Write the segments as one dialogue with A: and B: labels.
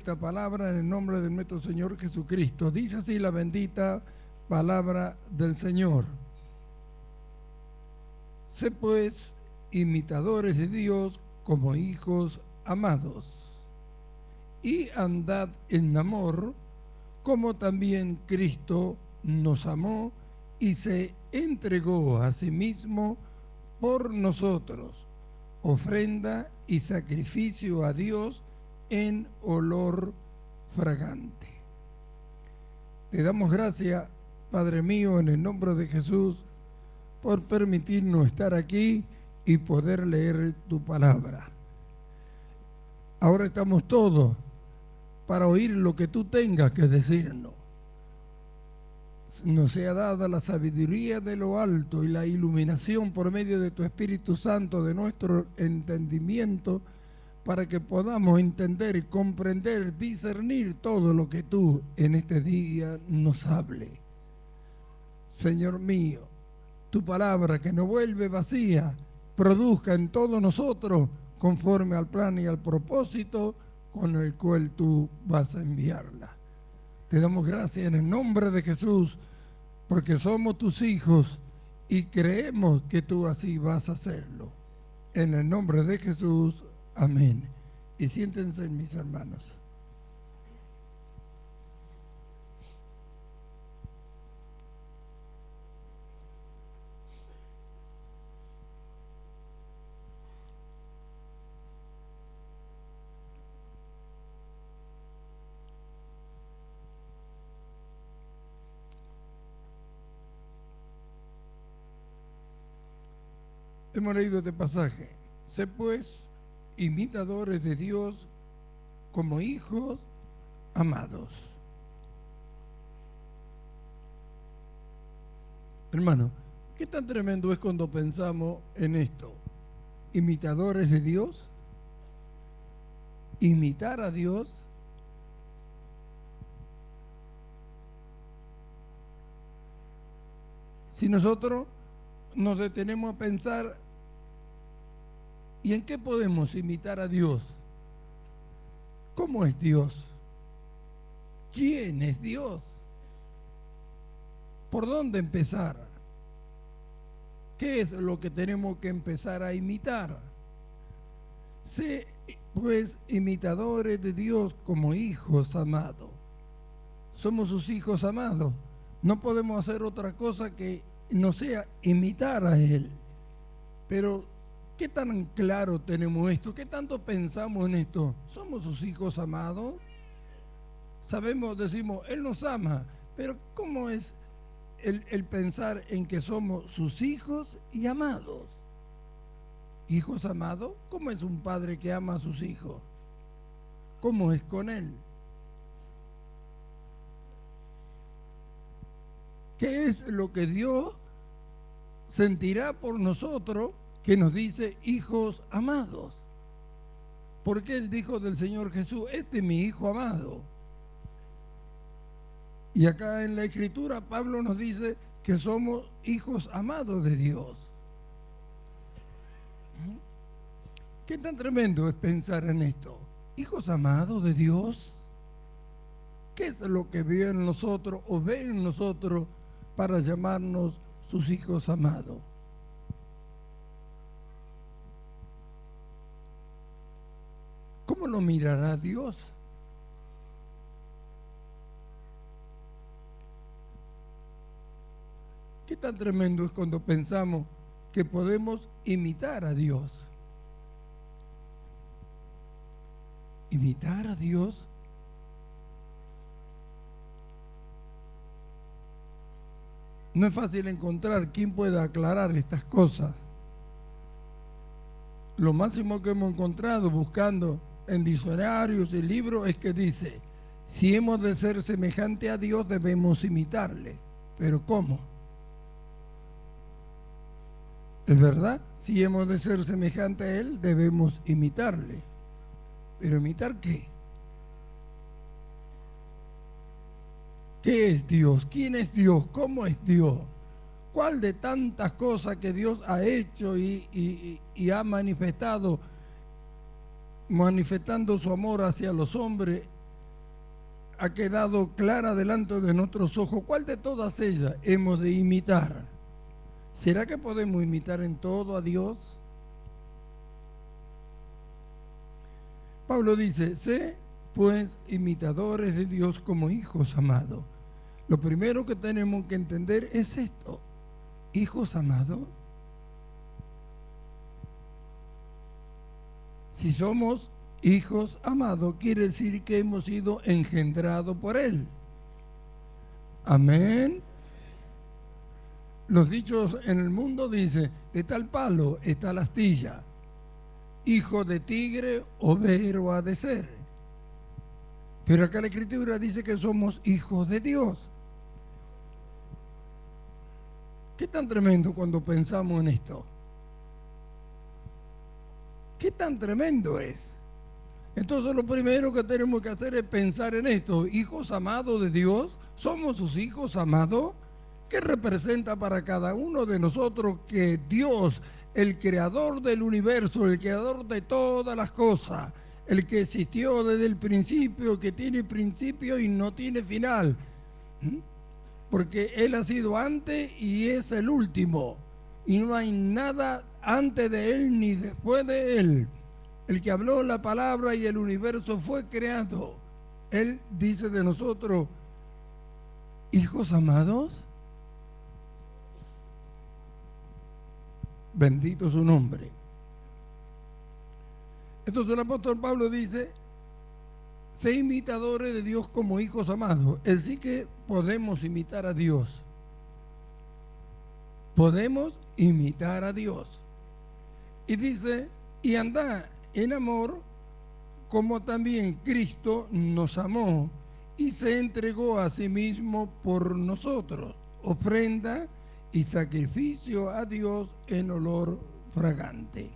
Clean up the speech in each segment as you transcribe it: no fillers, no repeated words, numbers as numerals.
A: esta palabra en el nombre de nuestro Señor Jesucristo. Dice así la bendita palabra del Señor. Sé pues imitadores de Dios como hijos amados, y andad en amor, como también Cristo nos amó y se entregó a sí mismo por nosotros, ofrenda y sacrificio a Dios en olor fragante. Te damos gracias, Padre mío, en el nombre de Jesús, por permitirnos estar aquí y poder leer tu palabra. Ahora estamos todos para oír lo que tú tengas que decirnos. Nos sea dada la sabiduría de lo alto y la iluminación por medio de tu Espíritu Santo de nuestro entendimiento, para que podamos entender, comprender, discernir todo lo que tú en este día nos hable. Señor mío, tu palabra que no vuelve vacía, produzca en todos nosotros conforme al plan y al propósito con el cual tú vas a enviarla. Te damos gracias en el nombre de Jesús, porque somos tus hijos y creemos que tú así vas a hacerlo. En el nombre de Jesús, amén. Y siéntense, mis hermanos. Hemos leído este pasaje. Sé pues imitadores de Dios como hijos amados. Hermano, ¿qué tan tremendo es cuando pensamos en esto? ¿Imitadores de Dios? ¿Imitar a Dios? Si nosotros nos detenemos a pensar, ¿y en qué podemos imitar a Dios? ¿Cómo es Dios? ¿Quién es Dios? ¿Por dónde empezar? ¿Qué es lo que tenemos que empezar a imitar? Sé pues imitadores de Dios como hijos amados. Somos sus hijos amados. No podemos hacer otra cosa que no sea imitar a Él. Pero ¿qué tan claro tenemos esto? ¿Qué tanto pensamos en esto? ¿Somos sus hijos amados? Sabemos, decimos, Él nos ama, pero ¿cómo es el pensar en que somos sus hijos y amados? ¿Hijos amados? ¿Cómo es un padre que ama a sus hijos? ¿Cómo es con Él? ¿Qué es lo que Dios sentirá por nosotros que nos dice hijos amados? Porque Él dijo del Señor Jesús, este es mi hijo amado. Y acá en la Escritura Pablo nos dice que somos hijos amados de Dios. ¿Qué tan tremendo es pensar en esto? Hijos amados de Dios. ¿Qué es lo que vio en nosotros o ve en nosotros para llamarnos sus hijos amados? ¿Cómo lo mirará Dios? ¿Qué tan tremendo es cuando pensamos que podemos imitar a Dios? ¿Imitar a Dios? No es fácil encontrar quien pueda aclarar estas cosas. Lo máximo que hemos encontrado buscando en diccionarios y libros es que dice, si hemos de ser semejante a Dios debemos imitarle. ¿Pero cómo? ¿Es verdad? Si hemos de ser semejante a Él debemos imitarle. ¿Pero imitar qué? ¿Qué es Dios? ¿Quién es Dios? ¿Cómo es Dios? ¿Cuál de tantas cosas que Dios ha hecho y ha manifestando su amor hacia los hombres, ha quedado clara delante de nuestros ojos. ¿Cuál de todas ellas hemos de imitar? ¿Será que podemos imitar en todo a Dios? Pablo dice, sé pues imitadores de Dios como hijos amados. Lo primero que tenemos que entender es esto. Hijos amados. Si somos hijos amados, quiere decir que hemos sido engendrados por Él. Amén. Los dichos en el mundo dicen, de tal palo está la astilla. Hijo de tigre, overo ha de ser. Pero acá la Escritura dice que somos hijos de Dios. ¿Qué tan tremendo cuando pensamos en esto? ¿Qué tan tremendo es? Entonces lo primero que tenemos que hacer es pensar en esto. Hijos amados de Dios, ¿somos sus hijos amados? ¿Qué representa para cada uno de nosotros que Dios, el creador del universo, el creador de todas las cosas, el que existió desde el principio, que tiene principio y no tiene final? Porque Él ha sido antes y es el último. Y no hay nada antes de Él ni después de Él. El que habló la palabra y el universo fue creado. Él dice de nosotros, hijos amados, bendito su nombre. Entonces el apóstol Pablo dice, sé imitadores de Dios como hijos amados. Es decir que podemos imitar a Dios. Podemos imitar a Dios. Y dice, y andad en amor, como también Cristo nos amó y se entregó a sí mismo por nosotros, ofrenda y sacrificio a Dios en olor fragante.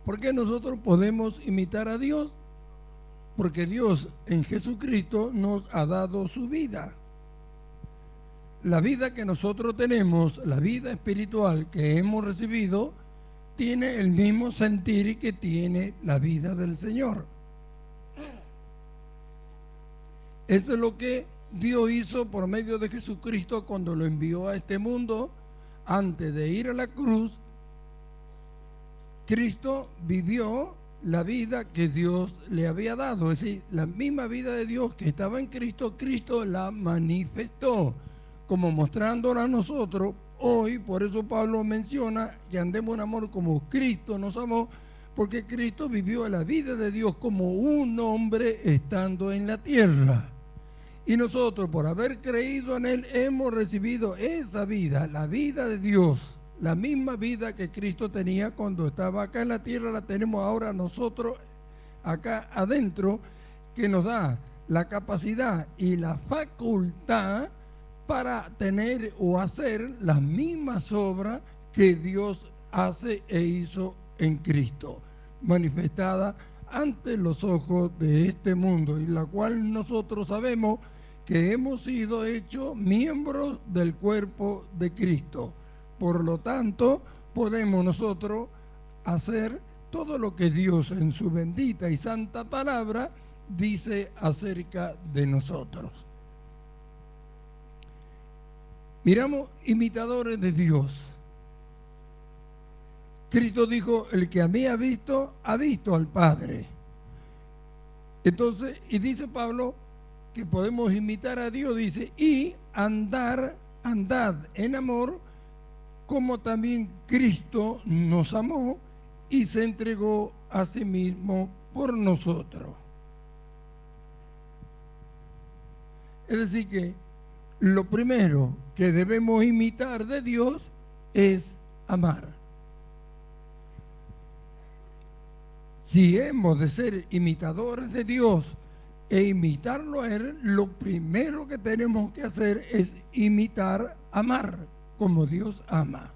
A: ¿Por qué nosotros podemos imitar a Dios? Porque Dios en Jesucristo nos ha dado su vida. La vida que nosotros tenemos, la vida espiritual que hemos recibido, tiene el mismo sentir que tiene la vida del Señor. Eso es lo que Dios hizo por medio de Jesucristo cuando lo envió a este mundo. Antes de ir a la cruz, Cristo vivió la vida que Dios le había dado. Es decir, la misma vida de Dios que estaba en Cristo, Cristo la manifestó, como mostrándola a nosotros hoy. Por eso Pablo menciona que andemos en amor como Cristo nos amó, porque Cristo vivió la vida de Dios como un hombre estando en la tierra. Y nosotros, por haber creído en Él, hemos recibido esa vida, la vida de Dios. La misma vida que Cristo tenía cuando estaba acá en la tierra, la tenemos ahora nosotros acá adentro, que nos da la capacidad y la facultad para tener o hacer las mismas obras que Dios hace e hizo en Cristo, manifestada ante los ojos de este mundo, y la cual nosotros sabemos que hemos sido hechos miembros del cuerpo de Cristo. Por lo tanto, podemos nosotros hacer todo lo que Dios en su bendita y santa palabra dice acerca de nosotros. Miramos imitadores de Dios. Cristo dijo, el que a mí ha visto al Padre. Entonces, y dice Pablo que podemos imitar a Dios, dice, y andad en amor, como también Cristo nos amó y se entregó a sí mismo por nosotros. Es decir que lo primero que debemos imitar de Dios es amar. Si hemos de ser imitadores de Dios e imitarlo a Él, lo primero que tenemos que hacer es imitar, amar como Dios ama.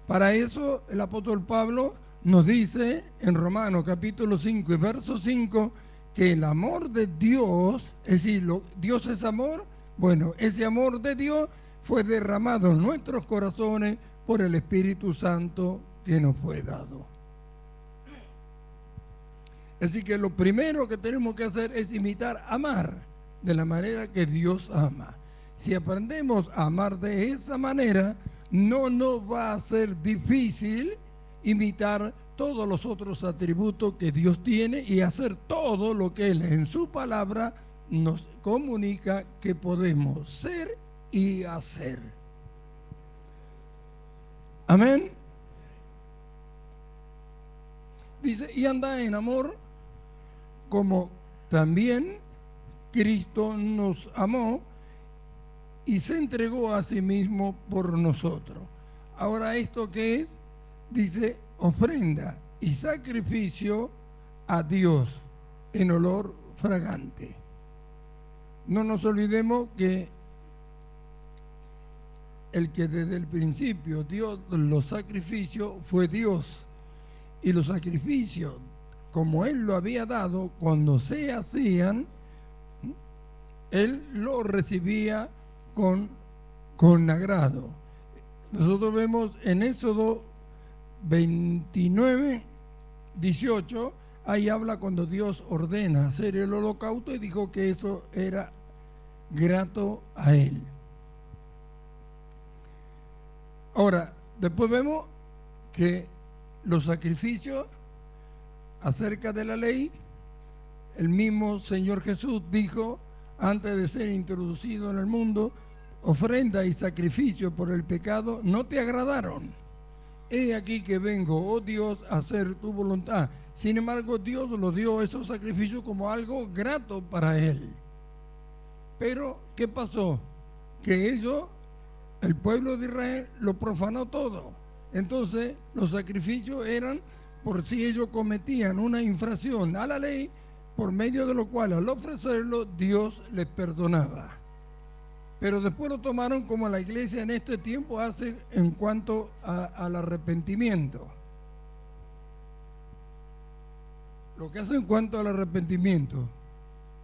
A: Para eso el apóstol Pablo nos dice en Romanos capítulo 5 y verso 5 que el amor de Dios, es decir, Dios es amor. Bueno, ese amor de Dios fue derramado en nuestros corazones por el Espíritu Santo que nos fue dado. Así que lo primero que tenemos que hacer es imitar, amar de la manera que Dios ama. Si aprendemos a amar de esa manera, no nos va a ser difícil imitar todos los otros atributos que Dios tiene y hacer todo lo que Él en su palabra nos comunica que podemos ser y hacer. Amén. Dice, y anda en amor como también Cristo nos amó y se entregó a sí mismo por nosotros. Ahora, ¿esto qué es? Dice, ofrenda y sacrificio a Dios en olor fragante. No nos olvidemos que el que desde el principio dio los sacrificios fue Dios. Y los sacrificios, como Él lo había dado, cuando se hacían, Él lo recibía con agrado. Nosotros vemos en Éxodo 29, 18, ahí habla cuando Dios ordena hacer el holocausto y dijo que eso era grato a Él. Ahora, después vemos que los sacrificios acerca de la ley, el mismo Señor Jesús dijo antes de ser introducido en el mundo, ofrenda y sacrificio por el pecado no te agradaron. He aquí que vengo, oh Dios, a hacer tu voluntad. Sin embargo, Dios lo dio esos sacrificios como algo grato para Él. Pero, ¿qué pasó? Que ellos, el pueblo de Israel, lo profanó todo. Entonces, los sacrificios eran por si ellos cometían una infracción a la ley, por medio de lo cual al ofrecerlo, Dios les perdonaba. Pero después lo tomaron como la iglesia en este tiempo hace en cuanto al arrepentimiento. Lo que hace en cuanto al arrepentimiento.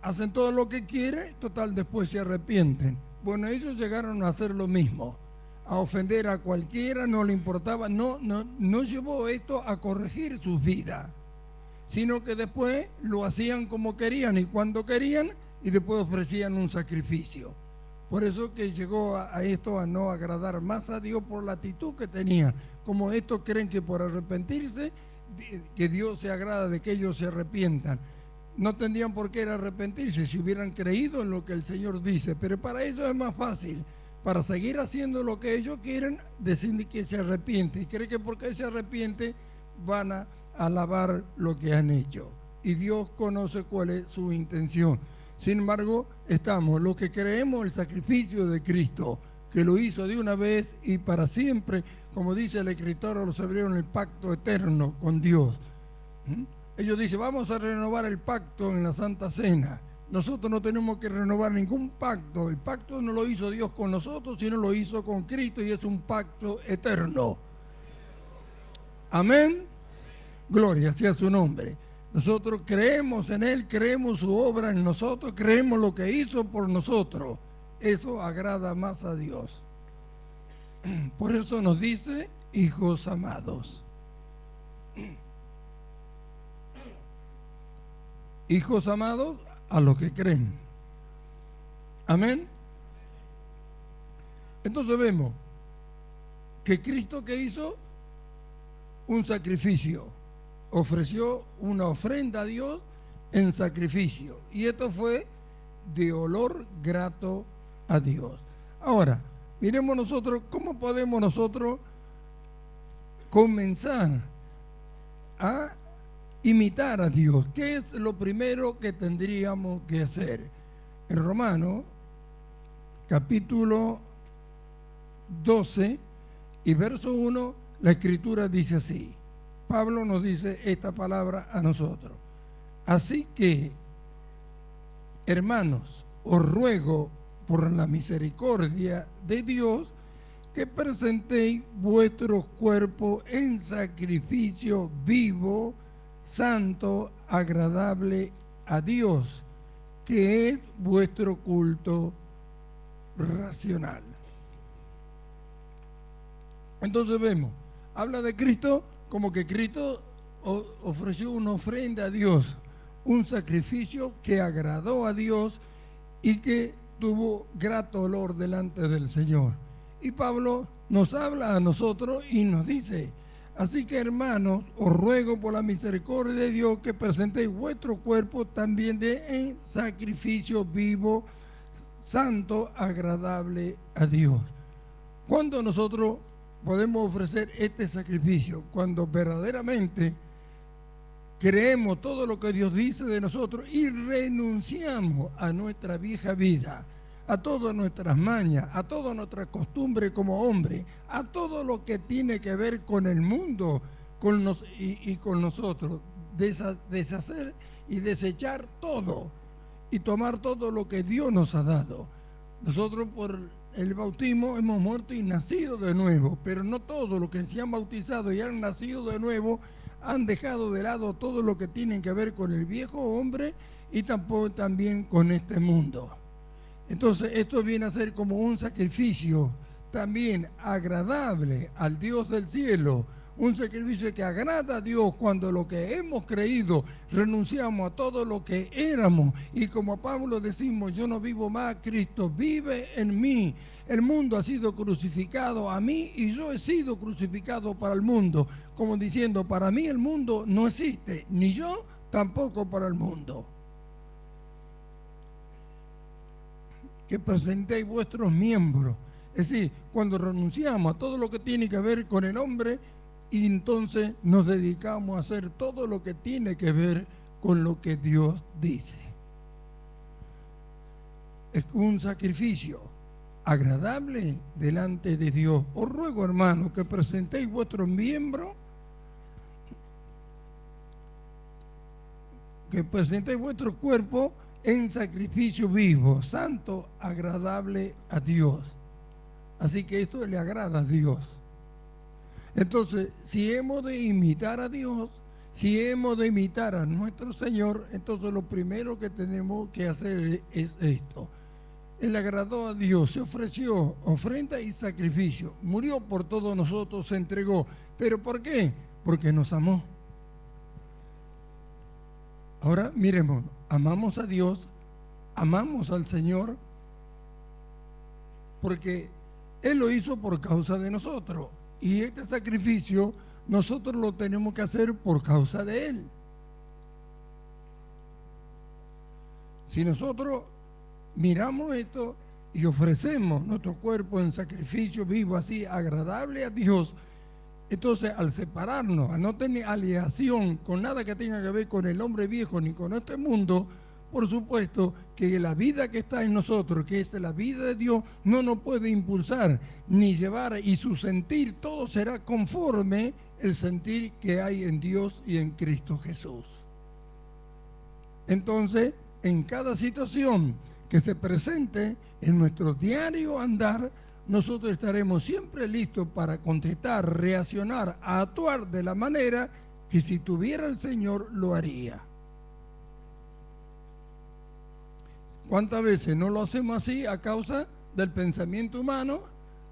A: Hacen todo lo que quieren, total, después se arrepienten. Bueno, ellos llegaron a hacer lo mismo, a ofender a cualquiera, no le importaba, no llevó esto a corregir sus vidas, sino que después lo hacían como querían y cuando querían, y después ofrecían un sacrificio. Por eso que llegó a esto a no agradar más a Dios por la actitud que tenían. Como estos creen que por arrepentirse, que Dios se agrada de que ellos se arrepientan. No tendrían por qué arrepentirse si hubieran creído en lo que el Señor dice, pero para ellos es más fácil, para seguir haciendo lo que ellos quieren, decir que se arrepiente. Y creen que porque se arrepiente van a alabar lo que han hecho. Y Dios conoce cuál es su intención. Sin embargo, estamos los que creemos el sacrificio de Cristo, que lo hizo de una vez y para siempre, como dice el escritor a los hebreos, en el pacto eterno con Dios. Ellos dicen, vamos a renovar el pacto en la Santa Cena. Nosotros no tenemos que renovar ningún pacto. El pacto no lo hizo Dios con nosotros, sino lo hizo con Cristo y es un pacto eterno. Amén. Gloria sea su nombre. Nosotros creemos en Él, creemos su obra en nosotros, creemos lo que hizo por nosotros. Eso agrada más a Dios. Por eso nos dice, hijos amados. Hijos amados a los que creen. Amén. Entonces vemos que Cristo, que hizo un sacrificio, ofreció una ofrenda a Dios en sacrificio, y esto fue de olor grato a Dios. Ahora, miremos nosotros cómo podemos nosotros comenzar a imitar a Dios. ¿Qué es lo primero que tendríamos que hacer? En Romanos capítulo 12 y verso 1, la escritura dice así. Pablo nos dice esta palabra a nosotros. Así que, hermanos, os ruego por la misericordia de Dios que presentéis vuestros cuerpos en sacrificio vivo, santo, agradable a Dios, que es vuestro culto racional. Entonces vemos, habla de Cristo como que Cristo ofreció una ofrenda a Dios, un sacrificio que agradó a Dios y que tuvo grato olor delante del Señor. Y Pablo nos habla a nosotros y nos dice: así que, hermanos, os ruego por la misericordia de Dios que presentéis vuestro cuerpo también en sacrificio vivo, santo, agradable a Dios. ¿Cuándo nosotros podemos ofrecer este sacrificio? Cuando verdaderamente creemos todo lo que Dios dice de nosotros y renunciamos a nuestra vieja vida, a todas nuestras mañas, a toda nuestra costumbre como hombre, a todo lo que tiene que ver con el mundo y con nosotros, deshacer y desechar todo y tomar todo lo que Dios nos ha dado. Nosotros por el bautismo hemos muerto y nacido de nuevo, pero no todos los que se han bautizado y han nacido de nuevo han dejado de lado todo lo que tiene que ver con el viejo hombre y tampoco también con este mundo. Entonces esto viene a ser como un sacrificio también agradable al Dios del cielo, un sacrificio que agrada a Dios cuando lo que hemos creído renunciamos a todo lo que éramos y como Pablo decimos: yo no vivo más, Cristo vive en mí. El mundo ha sido crucificado a mí y yo he sido crucificado para el mundo, como diciendo: para mí el mundo no existe, ni yo tampoco para el mundo. Que presentéis vuestros miembros, es decir, cuando renunciamos a todo lo que tiene que ver con el hombre y entonces nos dedicamos a hacer todo lo que tiene que ver con lo que Dios dice. Es un sacrificio agradable delante de Dios. Os ruego, hermanos, que presentéis vuestros miembros, que presentéis vuestro cuerpo en sacrificio vivo, santo, agradable a Dios. Así que esto le agrada a Dios. Entonces, si hemos de imitar a Dios, si hemos de imitar a nuestro Señor, entonces lo primero que tenemos que hacer es esto. Él agradó a Dios, se ofreció ofrenda y sacrificio, murió por todos nosotros, se entregó. ¿Pero por qué? Porque nos amó. Ahora miremos, amamos a Dios, amamos al Señor, porque Él lo hizo por causa de nosotros. Y este sacrificio nosotros lo tenemos que hacer por causa de Él. Si nosotros miramos esto y ofrecemos nuestro cuerpo en sacrificio vivo, así agradable a Dios, entonces al separarnos, al no tener aliación con nada que tenga que ver con el hombre viejo ni con este mundo, por supuesto que la vida que está en nosotros, que es la vida de Dios, no nos puede impulsar ni llevar, y su sentir todo será conforme el sentir que hay en Dios y en Cristo Jesús. Entonces, en cada situación que se presente en nuestro diario andar, nosotros estaremos siempre listos para contestar, reaccionar, a actuar de la manera que si tuviera el Señor lo haría. ¿Cuántas veces no lo hacemos así a causa del pensamiento humano,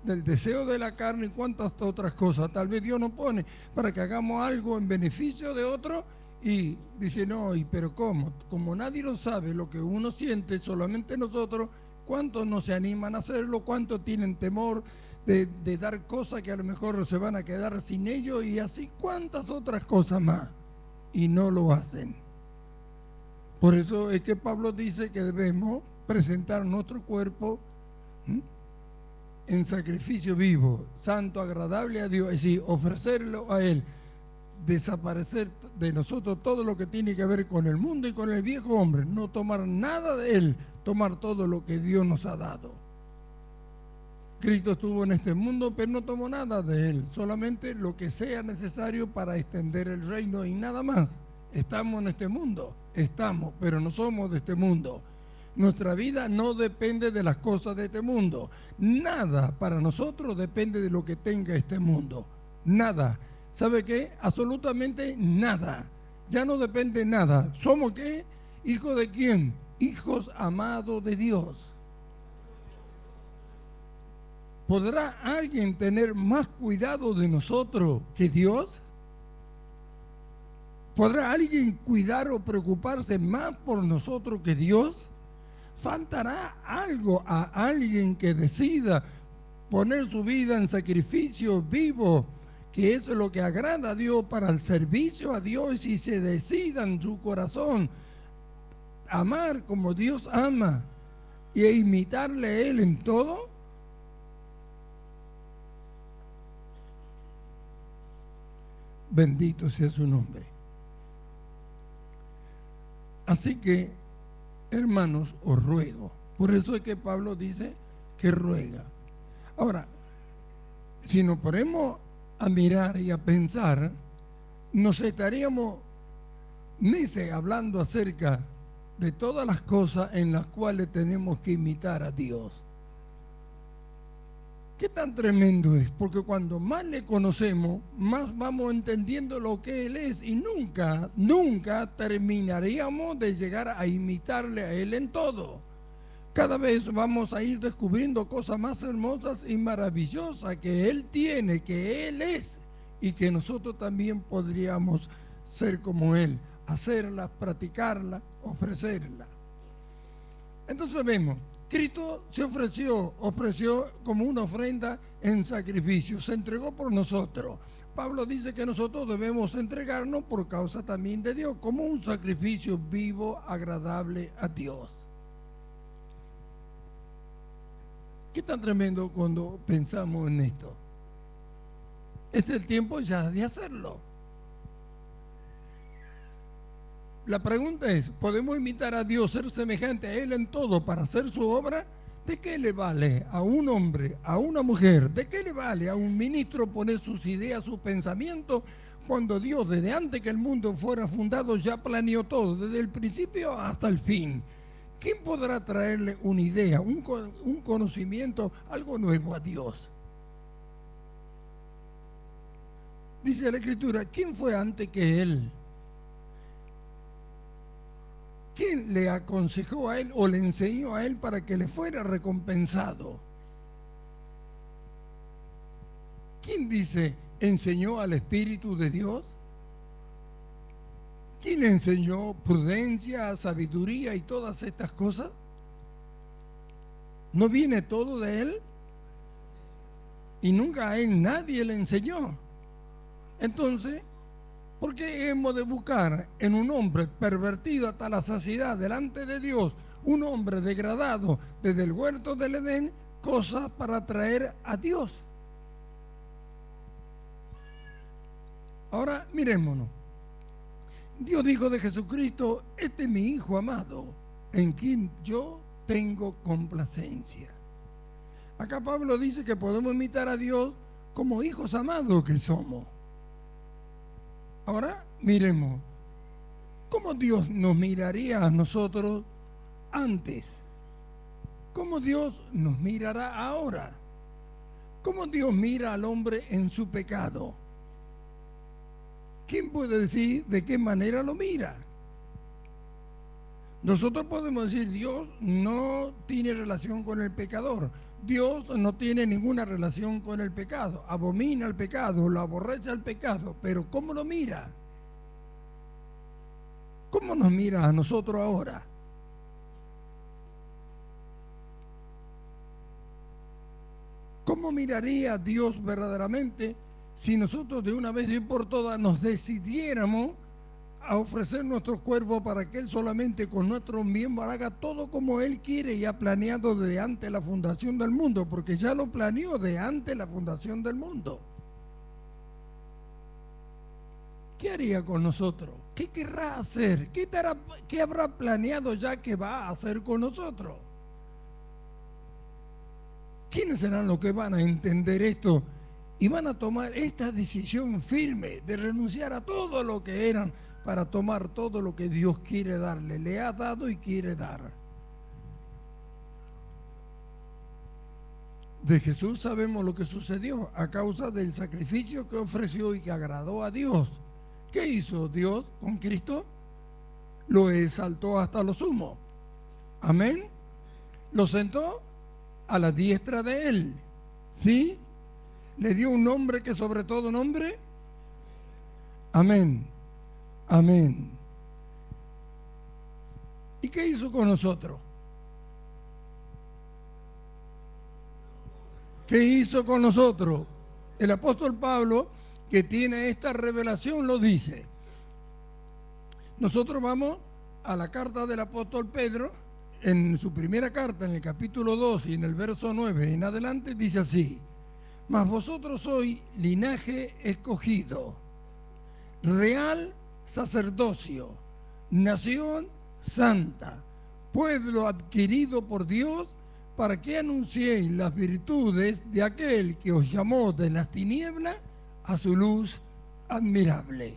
A: del deseo de la carne y cuántas otras cosas? Tal vez Dios nos pone para que hagamos algo en beneficio de otro y dice: no, pero ¿cómo? Como nadie lo sabe, lo que uno siente, solamente nosotros. ¿Cuántos no se animan a hacerlo? ¿Cuántos tienen temor de dar cosas que a lo mejor se van a quedar sin ellos? Y así cuántas otras cosas más. Y no lo hacen. Por eso es que Pablo dice que debemos presentar nuestro cuerpo en sacrificio vivo, santo, agradable a Dios. Es decir, ofrecerlo a Él. Desaparecer de nosotros todo lo que tiene que ver con el mundo y con el viejo hombre. No tomar nada de Él, tomar todo lo que Dios nos ha dado. Cristo estuvo en este mundo, pero no tomó nada de Él, solamente lo que sea necesario para extender el reino y nada más. Estamos en este mundo, estamos, pero no somos de este mundo. Nuestra vida no depende de las cosas de este mundo. Nada para nosotros depende de lo que tenga este mundo. Nada. ¿Sabe qué? Absolutamente nada. Ya no depende nada. ¿Somos qué? ¿Hijos de quién? Hijos amados de Dios. ¿Podrá alguien tener más cuidado de nosotros que Dios? ¿Podrá alguien cuidar o preocuparse más por nosotros que Dios? ¿Faltará algo a alguien que decida poner su vida en sacrificio vivo, que es lo que agrada a Dios, para el servicio a Dios, y se decida en su corazón amar como Dios ama y imitarle a Él en todo? Bendito sea su nombre. Así que, hermanos, os ruego. Por eso es que Pablo dice que ruega. Ahora, si nos ponemos a mirar y a pensar, nos estaríamos meses hablando acerca de todas las cosas en las cuales tenemos que imitar a Dios. ¿Qué tan tremendo es? Porque cuando más le conocemos, más vamos entendiendo lo que Él es, y nunca terminaríamos de llegar a imitarle a Él en todo. Cada vez vamos a ir descubriendo cosas más hermosas y maravillosas que Él tiene, que Él es, y que nosotros también podríamos ser como Él, hacerla, practicarla, ofrecerla. Entonces vemos, Cristo se ofreció como una ofrenda en sacrificio, se entregó por nosotros. Pablo dice que nosotros debemos entregarnos por causa también de Dios, como un sacrificio vivo, agradable a Dios. ¿Qué tan tremendo cuando pensamos en esto? Es el tiempo ya de hacerlo. La pregunta es, ¿podemos imitar a Dios, ser semejante a Él en todo para hacer su obra? ¿De qué le vale a un hombre, a una mujer? ¿De qué le vale a un ministro poner sus ideas, sus pensamientos, cuando Dios, desde antes que el mundo fuera fundado, ya planeó todo, desde el principio hasta el fin? ¿Quién podrá traerle una idea, un conocimiento, algo nuevo a Dios? Dice la Escritura, ¿quién fue antes que Él? ¿Quién le aconsejó a Él o le enseñó a Él para que le fuera recompensado? ¿Quién dice, enseñó al Espíritu de Dios? ¿Quién le enseñó prudencia, sabiduría y todas estas cosas? ¿No viene todo de Él? Y nunca a Él nadie le enseñó. Entonces, ¿por qué hemos de buscar en un hombre pervertido hasta la saciedad delante de Dios, un hombre degradado desde el huerto del Edén, cosas para traer a Dios? Ahora mirémonos. Dios dijo de Jesucristo, este es mi Hijo amado, en quien yo tengo complacencia. Acá Pablo dice que podemos imitar a Dios como hijos amados que somos. Ahora miremos, ¿cómo Dios nos miraría a nosotros antes? ¿Cómo Dios nos mirará ahora? ¿Cómo Dios mira al hombre en su pecado? ¿Quién puede decir de qué manera lo mira? Nosotros podemos decir, Dios no tiene relación con el pecador. Dios no tiene ninguna relación con el pecado. Abomina el pecado, lo aborrecha el pecado. Pero ¿cómo lo mira? ¿Cómo nos mira a nosotros ahora? ¿Cómo miraría Dios verdaderamente si nosotros de una vez y por todas nos decidiéramos a ofrecer nuestro cuerpo para que Él solamente con nuestros miembros haga todo como Él quiere y ha planeado desde antes la fundación del mundo? Porque ya lo planeó de antes la fundación del mundo. ¿Qué haría con nosotros? ¿Qué querrá hacer? ¿Qué habrá planeado ya que va a hacer con nosotros? ¿Quiénes serán los que van a entender esto y van a tomar esta decisión firme de renunciar a todo lo que eran para tomar todo lo que Dios quiere darle, le ha dado y quiere dar? De Jesús sabemos lo que sucedió a causa del sacrificio que ofreció y que agradó a Dios. ¿Qué hizo Dios con Cristo? Lo exaltó hasta lo sumo. Amén. Lo sentó a la diestra de Él. ¿Sí? Le dio un nombre que sobre todo nombre. Amén. Amén. ¿Y qué hizo con nosotros? ¿Qué hizo con nosotros? El apóstol Pablo, que tiene esta revelación, lo dice. Nosotros vamos a la carta del apóstol Pedro, en su primera carta, en el capítulo 2 y en el verso 9 en adelante, dice así: mas vosotros sois linaje escogido, real sacerdocio, nación santa, pueblo adquirido por Dios, para que anunciéis las virtudes de aquel que os llamó de las tinieblas a su luz admirable.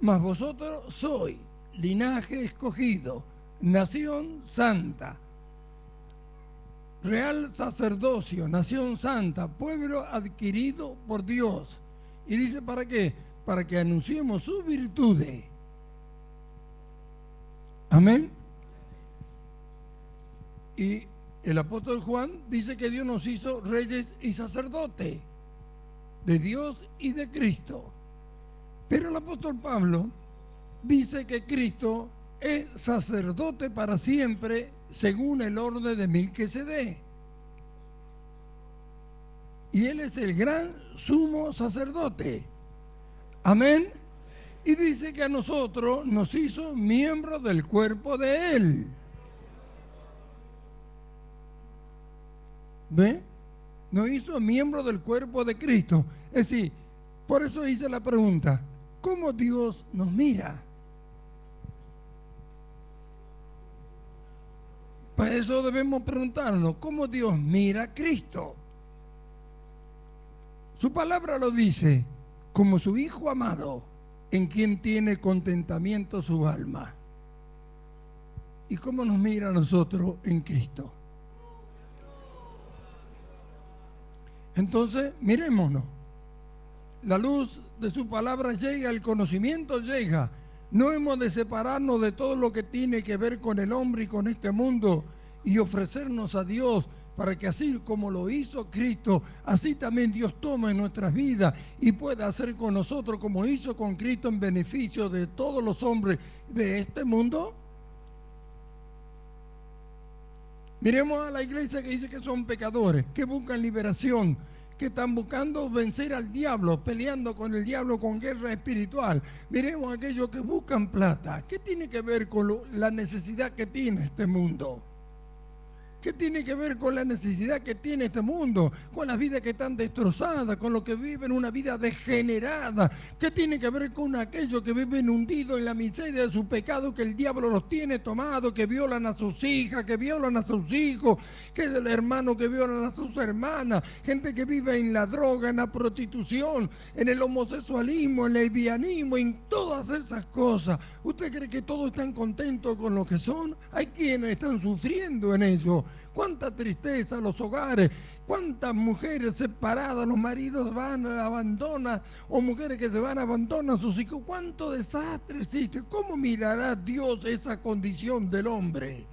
A: Mas vosotros sois linaje escogido, nación santa, real sacerdocio, nación santa, pueblo adquirido por Dios. Y dice, ¿para qué? Para que anunciemos sus virtudes. Amén. Y el apóstol Juan dice que Dios nos hizo reyes y sacerdotes, de Dios y de Cristo. Pero el apóstol Pablo dice que Cristo es sacerdote para siempre, según el orden de Melquisedec. Y Él es el gran sumo sacerdote. Amén. Y dice que a nosotros nos hizo miembros del cuerpo de Él. ¿Ve? Nos hizo miembros del cuerpo de Cristo. Es decir, por eso hice la pregunta: ¿cómo Dios nos mira? Para eso debemos preguntarnos, ¿cómo Dios mira a Cristo? Su palabra lo dice, como su Hijo amado, en quien tiene contentamiento su alma. ¿Y cómo nos mira a nosotros en Cristo? Entonces, mirémonos. La luz de su palabra llega, el conocimiento llega. No hemos de separarnos de todo lo que tiene que ver con el hombre y con este mundo, y ofrecernos a Dios, para que así como lo hizo Cristo, así también Dios tome nuestras vidas y pueda hacer con nosotros como hizo con Cristo, en beneficio de todos los hombres de este mundo. Miremos a la iglesia que dice que son pecadores, que buscan liberación, que están buscando vencer al diablo, peleando con el diablo con guerra espiritual. Miremos a aquellos que buscan plata. ¿Qué tiene que ver con la necesidad que tiene este mundo? ¿Qué tiene que ver con la necesidad que tiene este mundo? Con las vidas que están destrozadas, con los que viven una vida degenerada. ¿Qué tiene que ver con aquellos que viven hundidos en la miseria de su pecado, que el diablo los tiene tomados, que violan a sus hijas, que violan a sus hijos, que es el hermano que violan a sus hermanas, gente que vive en la droga, en la prostitución, en el homosexualismo, en el lesbianismo, en todas esas cosas? ¿Usted cree que todos están contentos con lo que son? Hay quienes están sufriendo en ello. Cuánta tristeza los hogares, cuántas mujeres separadas, los maridos van, abandonan, o mujeres que se van, abandonan a sus hijos. Cuánto desastre existe. ¿Cómo mirará Dios esa condición del hombre?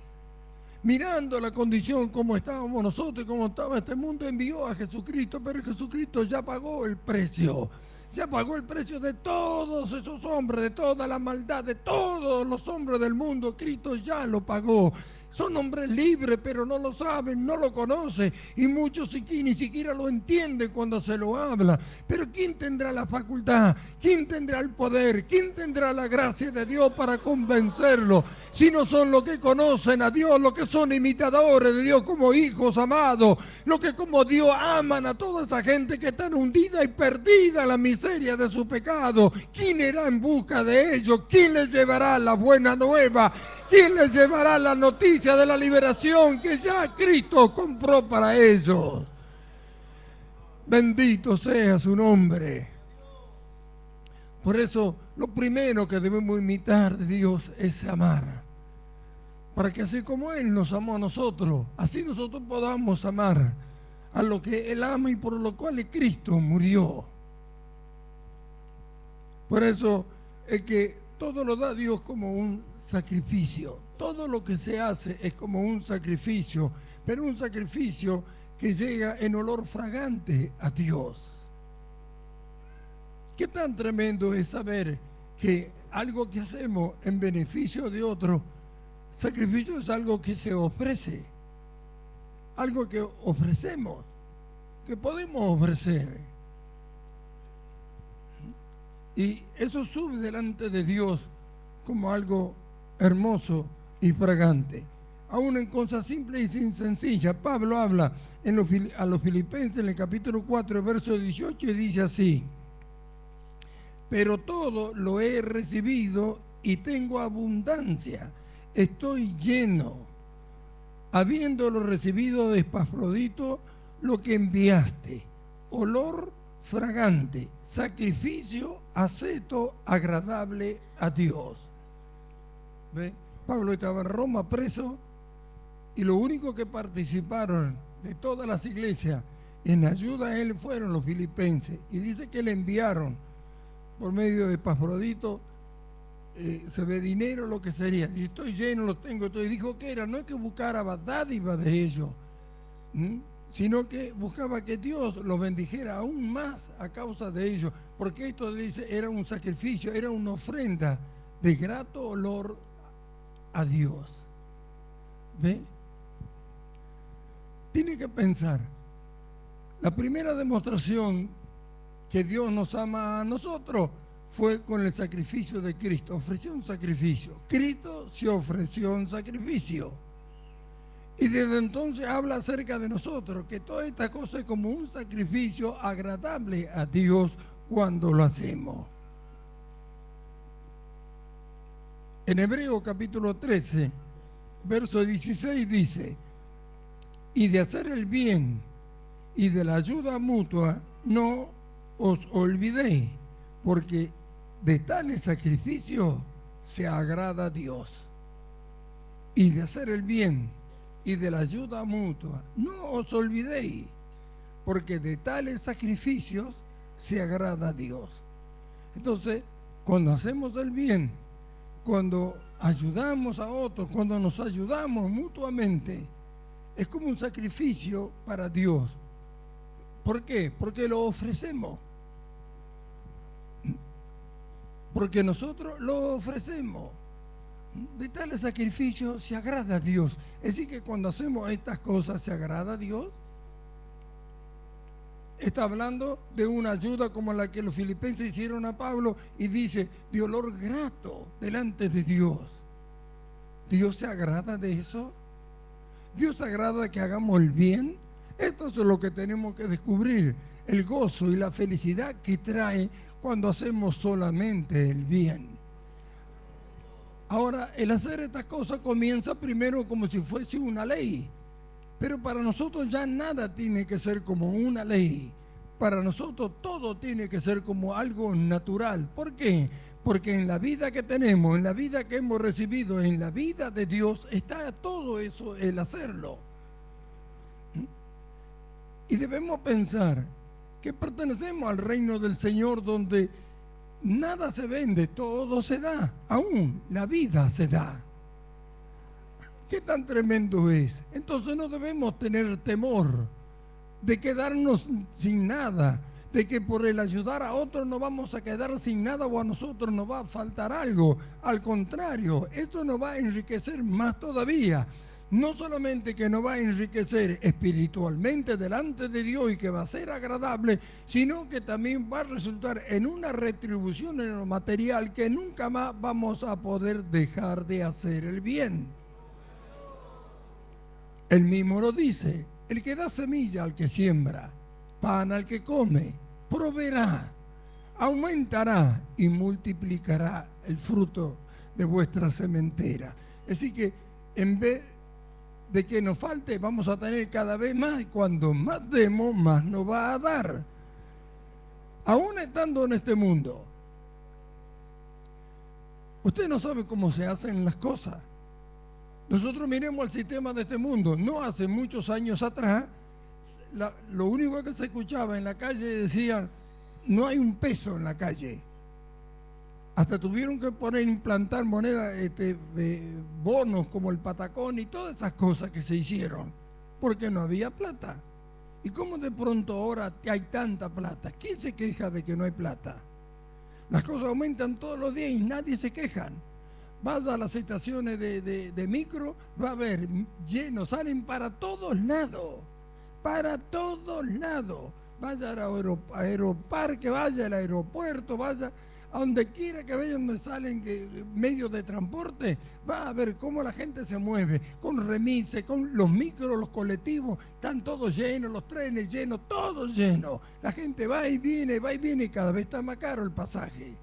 A: Mirando la condición como estábamos nosotros y como estaba este mundo, envió a Jesucristo, pero Jesucristo ya pagó el precio. Se pagó el precio de todos esos hombres, de toda la maldad, de todos los hombres del mundo. Cristo ya lo pagó. Son hombres libres, pero no lo saben, no lo conocen, y muchos ni siquiera lo entienden cuando se lo habla. Pero ¿quién tendrá la facultad? ¿Quién tendrá el poder? ¿Quién tendrá la gracia de Dios para convencerlo? Si no son los que conocen a Dios, los que son imitadores de Dios como hijos amados, los que como Dios aman a toda esa gente que está hundida y perdida en la miseria de su pecado. ¿Quién irá en busca de ellos? ¿Quién les llevará la buena nueva? ¿Quién les llevará la noticia de la liberación que ya Cristo compró para ellos? Bendito sea su nombre. Por eso, lo primero que debemos imitar de Dios es amar. Para que así como Él nos amó a nosotros, así nosotros podamos amar a lo que Él ama y por lo cual Cristo murió. Por eso es que todo lo da Dios como un sacrificio. Todo lo que se hace es como un sacrificio, pero un sacrificio que llega en olor fragante a Dios. Qué tan tremendo es saber que algo que hacemos en beneficio de otro. Sacrificio es algo que se ofrece, algo que ofrecemos, que podemos ofrecer. Y eso sube delante de Dios como algo hermoso y fragante. Aún en cosas simples y sencillas. Pablo habla a los Filipenses en el capítulo 4, verso 18, y dice así: pero todo lo he recibido y tengo abundancia, estoy lleno, habiéndolo recibido de Epafrodito, lo que enviaste, olor fragante, sacrificio acepto, agradable a Dios. ¿Ve? Pablo estaba en Roma preso, y lo único que participaron de todas las iglesias en ayuda a él fueron los filipenses, y dice que le enviaron por medio de Epafrodito, se ve dinero, lo que sería. Y estoy lleno, lo tengo. Entonces dijo que era, no es que buscara dádiva de ellos, sino que buscaba que Dios los bendijera aún más a causa de ellos, porque esto, dice, era un sacrificio, era una ofrenda de grato olor a Dios. ¿Ve? Tiene que pensar, la primera demostración que Dios nos ama a nosotros fue con el sacrificio de Cristo. Ofreció un sacrificio. Cristo se ofreció un sacrificio. Y desde entonces habla acerca de nosotros, que toda esta cosa es como un sacrificio agradable a Dios cuando lo hacemos. En Hebreos capítulo 13, verso 16 dice: y de hacer el bien y de la ayuda mutua no os olvidéis, porque de tales sacrificios se agrada a Dios. Y de hacer el bien y de la ayuda mutua no os olvidéis, porque de tales sacrificios se agrada a Dios. Entonces, cuando hacemos el bien, cuando ayudamos a otros, cuando nos ayudamos mutuamente, es como un sacrificio para Dios. ¿Por qué? Porque lo ofrecemos. Porque nosotros lo ofrecemos. De tal sacrificio se agrada a Dios. Es decir, que cuando hacemos estas cosas se agrada a Dios. Está hablando de una ayuda como la que los filipenses hicieron a Pablo, y dice, de olor grato delante de Dios. ¿Dios se agrada de eso? ¿Dios se agrada de que hagamos el bien? Esto es lo que tenemos que descubrir, el gozo y la felicidad que trae cuando hacemos solamente el bien. Ahora, el hacer estas cosas comienza primero como si fuese una ley, pero para nosotros ya nada tiene que ser como una ley. Para nosotros todo tiene que ser como algo natural. ¿Por qué? Porque en la vida que tenemos, en la vida que hemos recibido, en la vida de Dios, está todo eso, el hacerlo. Y debemos pensar que pertenecemos al reino del Señor, donde nada se vende, todo se da, aún la vida se da. ¿Qué tan tremendo es? Entonces no debemos tener temor de quedarnos sin nada, de que por el ayudar a otros no vamos a quedar sin nada o a nosotros nos va a faltar algo. Al contrario, esto nos va a enriquecer más todavía. No solamente que nos va a enriquecer espiritualmente delante de Dios y que va a ser agradable, sino que también va a resultar en una retribución en lo material, que nunca más vamos a poder dejar de hacer el bien. Él mismo lo dice: el que da semilla al que siembra, pan al que come, proveerá, aumentará y multiplicará el fruto de vuestra sementera. Así que en vez de que nos falte, vamos a tener cada vez más, y cuando más demos, más nos va a dar. Aún estando en este mundo, usted no sabe cómo se hacen las cosas. Nosotros miremos el sistema de este mundo. No hace muchos años atrás, lo único que se escuchaba en la calle decían: no hay un peso en la calle. Hasta tuvieron que implantar monedas, bonos como el patacón y todas esas cosas que se hicieron, porque no había plata. ¿Y cómo de pronto ahora hay tanta plata? ¿Quién se queja de que no hay plata? Las cosas aumentan todos los días y nadie se quejan. Vaya a las estaciones de micro, va a ver lleno, salen para todos lados. Para todos lados. Vaya al aeroparque, vaya al aeropuerto, vaya a donde quiera que vayan, donde salen medios de transporte, va a ver cómo la gente se mueve, con remises, con los micros, los colectivos, están todos llenos, los trenes llenos, todos llenos. La gente va y viene, y cada vez está más caro el pasaje.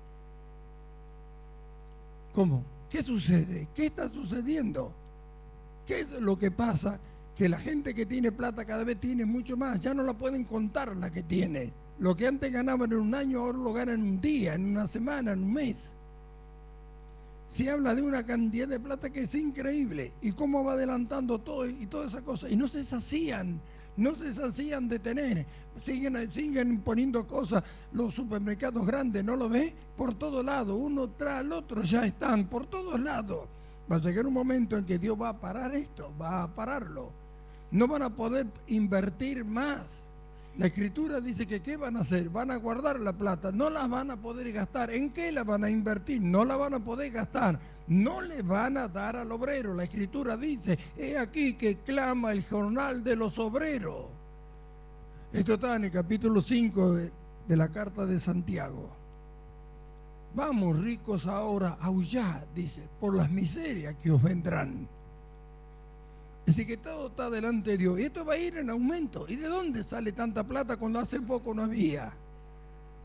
A: ¿Cómo? ¿Qué sucede? ¿Qué está sucediendo? ¿Qué es lo que pasa? Que la gente que tiene plata cada vez tiene mucho más, ya no la pueden contar la que tiene. Lo que antes ganaban en un año, ahora lo ganan en un día, en una semana, en un mes. Se habla de una cantidad de plata que es increíble. Y cómo va adelantando todo y toda esa cosa. Y no se sacían de tener. Siguen poniendo cosas, los supermercados grandes, ¿no lo ves? Por todos lados, uno tras el otro ya están, por todos lados. Va a llegar un momento en que Dios va a parar esto, va a pararlo. No van a poder invertir más. La Escritura dice que ¿qué van a hacer? Van a guardar la plata, no la van a poder gastar. ¿En qué la van a invertir? No la van a poder gastar. No le van a dar al obrero. La Escritura dice, he aquí que clama el jornal de los obreros. Esto está en el capítulo 5 de la carta de Santiago. Vamos, ricos, ahora, aullad, dice, por las miserias que os vendrán. Así que todo está delante de Dios. Y esto va a ir en aumento. ¿Y de dónde sale tanta plata cuando hace poco no había?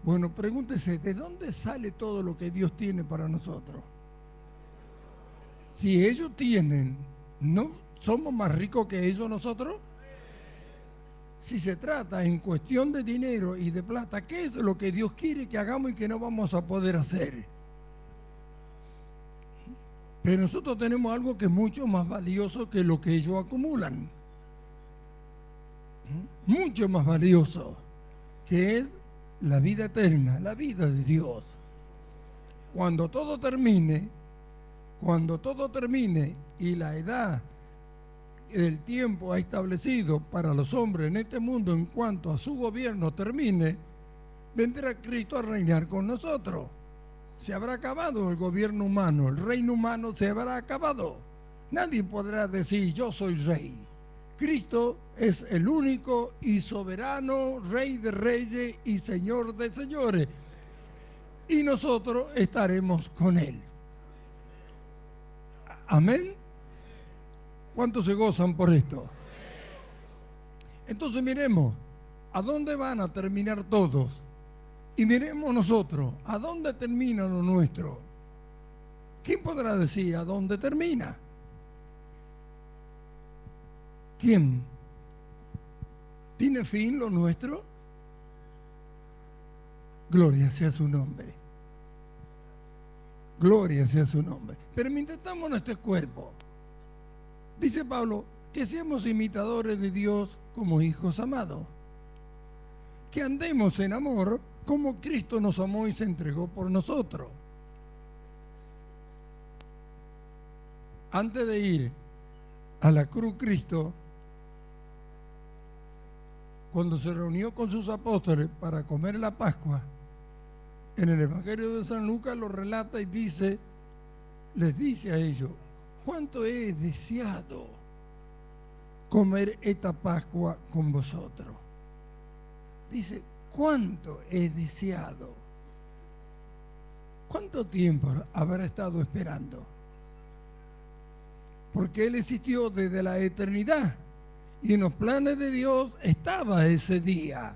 A: Bueno, pregúntese, ¿de dónde sale todo lo que Dios tiene para nosotros? Si ellos tienen, ¿no somos más ricos que ellos nosotros? Si se trata en cuestión de dinero y de plata, ¿qué es lo que Dios quiere que hagamos y que no vamos a poder hacer? Pero nosotros tenemos algo que es mucho más valioso que lo que ellos acumulan. Mucho más valioso, que es la vida eterna, la vida de Dios. Cuando todo termine y la edad del tiempo ha establecido para los hombres en este mundo en cuanto a su gobierno termine, vendrá Cristo a reinar con nosotros. Se habrá acabado el gobierno humano, el reino humano se habrá acabado. Nadie podrá decir yo soy rey. Cristo es el único y soberano Rey de reyes y Señor de señores. Y nosotros estaremos con Él. Amén. ¿Cuántos se gozan por esto? Entonces miremos, ¿a dónde van a terminar todos? Y miremos nosotros, ¿a dónde termina lo nuestro? ¿Quién podrá decir a dónde termina? ¿Quién? ¿Tiene fin lo nuestro? Gloria sea su nombre. Gloria sea su nombre. Pero mientras estamos en este cuerpo, dice Pablo, que seamos imitadores de Dios como hijos amados. Que andemos en amor como Cristo nos amó y se entregó por nosotros. Antes de ir a la cruz Cristo, cuando se reunió con sus apóstoles para comer la Pascua, en el Evangelio de San Lucas lo relata y les dice a ellos, ¿cuánto he deseado comer esta Pascua con vosotros? Dice, ¿cuánto he deseado? ¿Cuánto tiempo habrá estado esperando? Porque Él existió desde la eternidad y en los planes de Dios estaba ese día.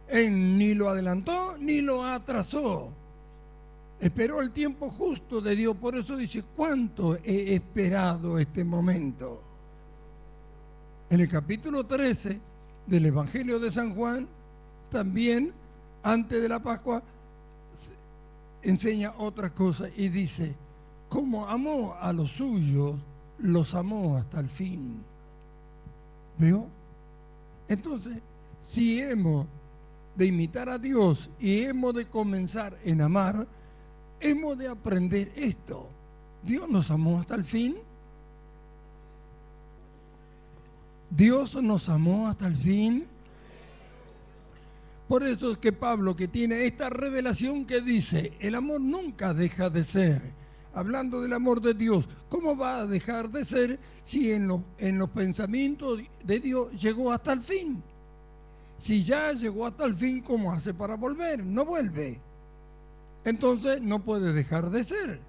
A: Él ni lo adelantó ni lo atrasó. Esperó el tiempo justo de Dios. Por eso dice, ¿cuánto he esperado este momento? En el capítulo 13 del Evangelio de San Juan, también antes de la Pascua, enseña otra cosa y dice, como amó a los suyos, los amó hasta el fin. ¿Veo? Entonces, si hemos de imitar a Dios y hemos de comenzar en amar, hemos de aprender esto. Dios nos amó hasta el fin. Dios nos amó hasta el fin. Por eso es que Pablo, que tiene esta revelación que dice, el amor nunca deja de ser. Hablando del amor de Dios, ¿cómo va a dejar de ser si en los pensamientos de Dios llegó hasta el fin? Si ya llegó hasta el fin, ¿cómo hace para volver? No vuelve. Entonces no puede dejar de ser.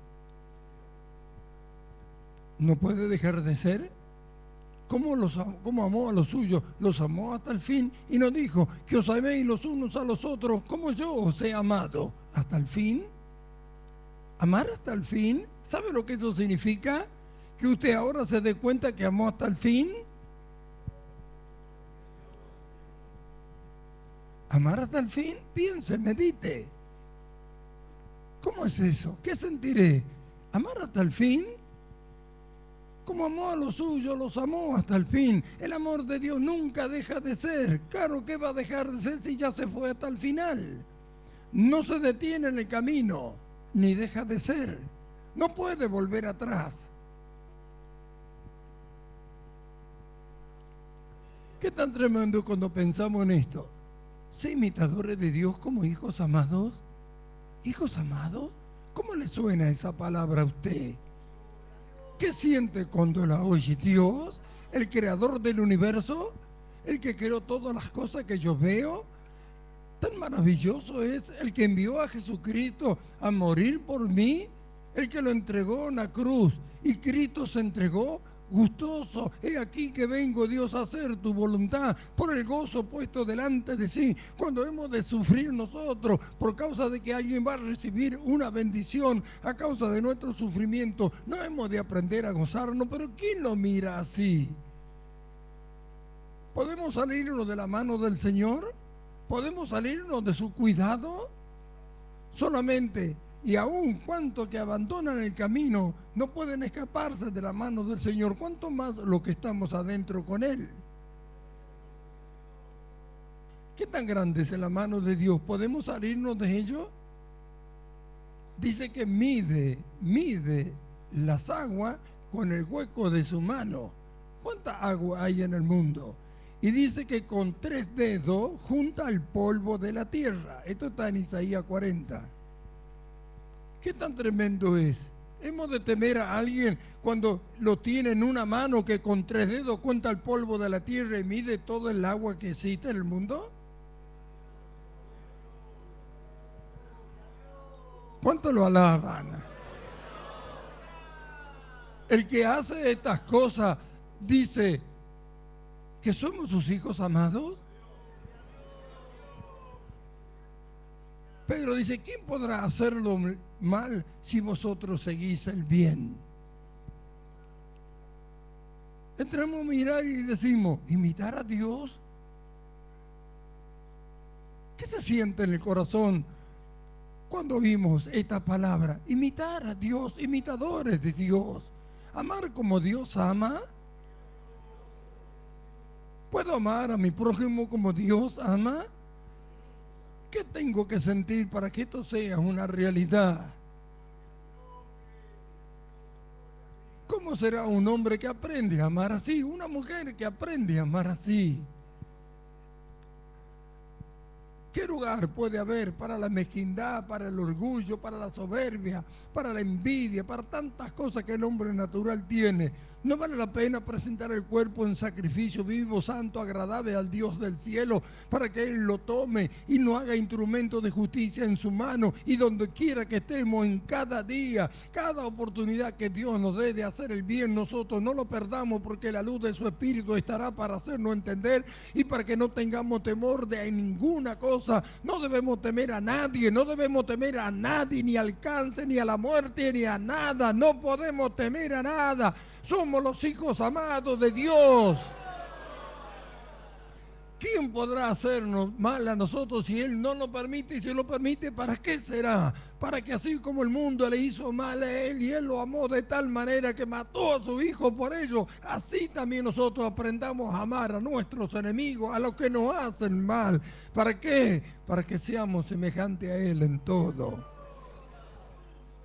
A: No puede dejar de ser. ¿Cómo amó a los suyos? Los amó hasta el fin y nos dijo que os améis los unos a los otros como yo os he amado. ¿Hasta el fin? ¿Amar hasta el fin? ¿Sabe lo que eso significa? ¿Que usted ahora se dé cuenta que amó hasta el fin? ¿Amar hasta el fin? Piense, medite. ¿Cómo es eso? ¿Qué sentiré? ¿Amar hasta el fin? Como amó a los suyos, los amó hasta el fin. El amor de Dios nunca deja de ser. Claro que va a dejar de ser si ya se fue hasta el final. No se detiene en el camino, ni deja de ser. No puede volver atrás. ¿Qué tan tremendo cuando pensamos en esto? ¿Ser imitadores de Dios como hijos amados? ¿Hijos amados? ¿Cómo le suena esa palabra a usted? ¿Qué siente cuando la oye? Dios, el creador del universo, el que creó todas las cosas que yo veo. Tan maravilloso es el que envió a Jesucristo a morir por mí, el que lo entregó en la cruz y Cristo se entregó gustoso. He aquí que vengo, Dios, a hacer tu voluntad por el gozo puesto delante de sí. Cuando hemos de sufrir nosotros por causa de que alguien va a recibir una bendición a causa de nuestro sufrimiento, no hemos de aprender a gozarnos. Pero ¿quién lo mira así? ¿Podemos salirnos de la mano del Señor? ¿Podemos salirnos de su cuidado? Solamente, y aún cuanto que abandonan el camino no pueden escaparse de la mano del Señor, cuánto más lo que estamos adentro con Él. ¿Qué tan grande es la mano de Dios? ¿Podemos salirnos de ello? Dice que mide las aguas con el hueco de su mano. ¿Cuánta agua hay en el mundo? Y dice que con 3 dedos junta el polvo de la tierra. Esto está en Isaías 40. ¿Qué tan tremendo es? ¿Hemos de temer a alguien cuando lo tiene en una mano que con 3 dedos cuenta el polvo de la tierra y mide todo el agua que existe en el mundo? ¿Cuánto lo alaban? El que hace estas cosas dice que somos sus hijos amados. Pedro dice, ¿quién podrá hacerlo mal si vosotros seguís el bien? Entramos a mirar y decimos, ¿imitar a Dios? ¿Qué se siente en el corazón cuando oímos esta palabra? Imitar a Dios, imitadores de Dios. Amar como Dios ama. ¿Puedo amar a mi prójimo como Dios ama? ¿Qué tengo que sentir para que esto sea una realidad? ¿Cómo será un hombre que aprende a amar así? Una mujer que aprende a amar así. ¿Qué lugar puede haber para la mezquindad, para el orgullo, para la soberbia, para la envidia, para tantas cosas que el hombre natural tiene? ¿No vale la pena presentar el cuerpo en sacrificio vivo, santo, agradable al Dios del cielo, para que Él lo tome y nos haga instrumento de justicia en su mano? Y donde quiera que estemos, en cada día, cada oportunidad que Dios nos dé de hacer el bien, nosotros no lo perdamos, porque la luz de su Espíritu estará para hacernos entender y para que no tengamos temor de ninguna cosa. No debemos temer a nadie, no debemos temer a nadie, ni al cáncer, ni a la muerte, ni a nada. No podemos temer a nada. Somos los hijos amados de Dios. ¿Quién podrá hacernos mal a nosotros si Él no lo permite? Y si lo permite, ¿para qué será? Para que así como el mundo le hizo mal a Él y Él lo amó de tal manera que mató a su Hijo por ello, así también nosotros aprendamos a amar a nuestros enemigos, a los que nos hacen mal. ¿Para qué? Para que seamos semejantes a Él en todo.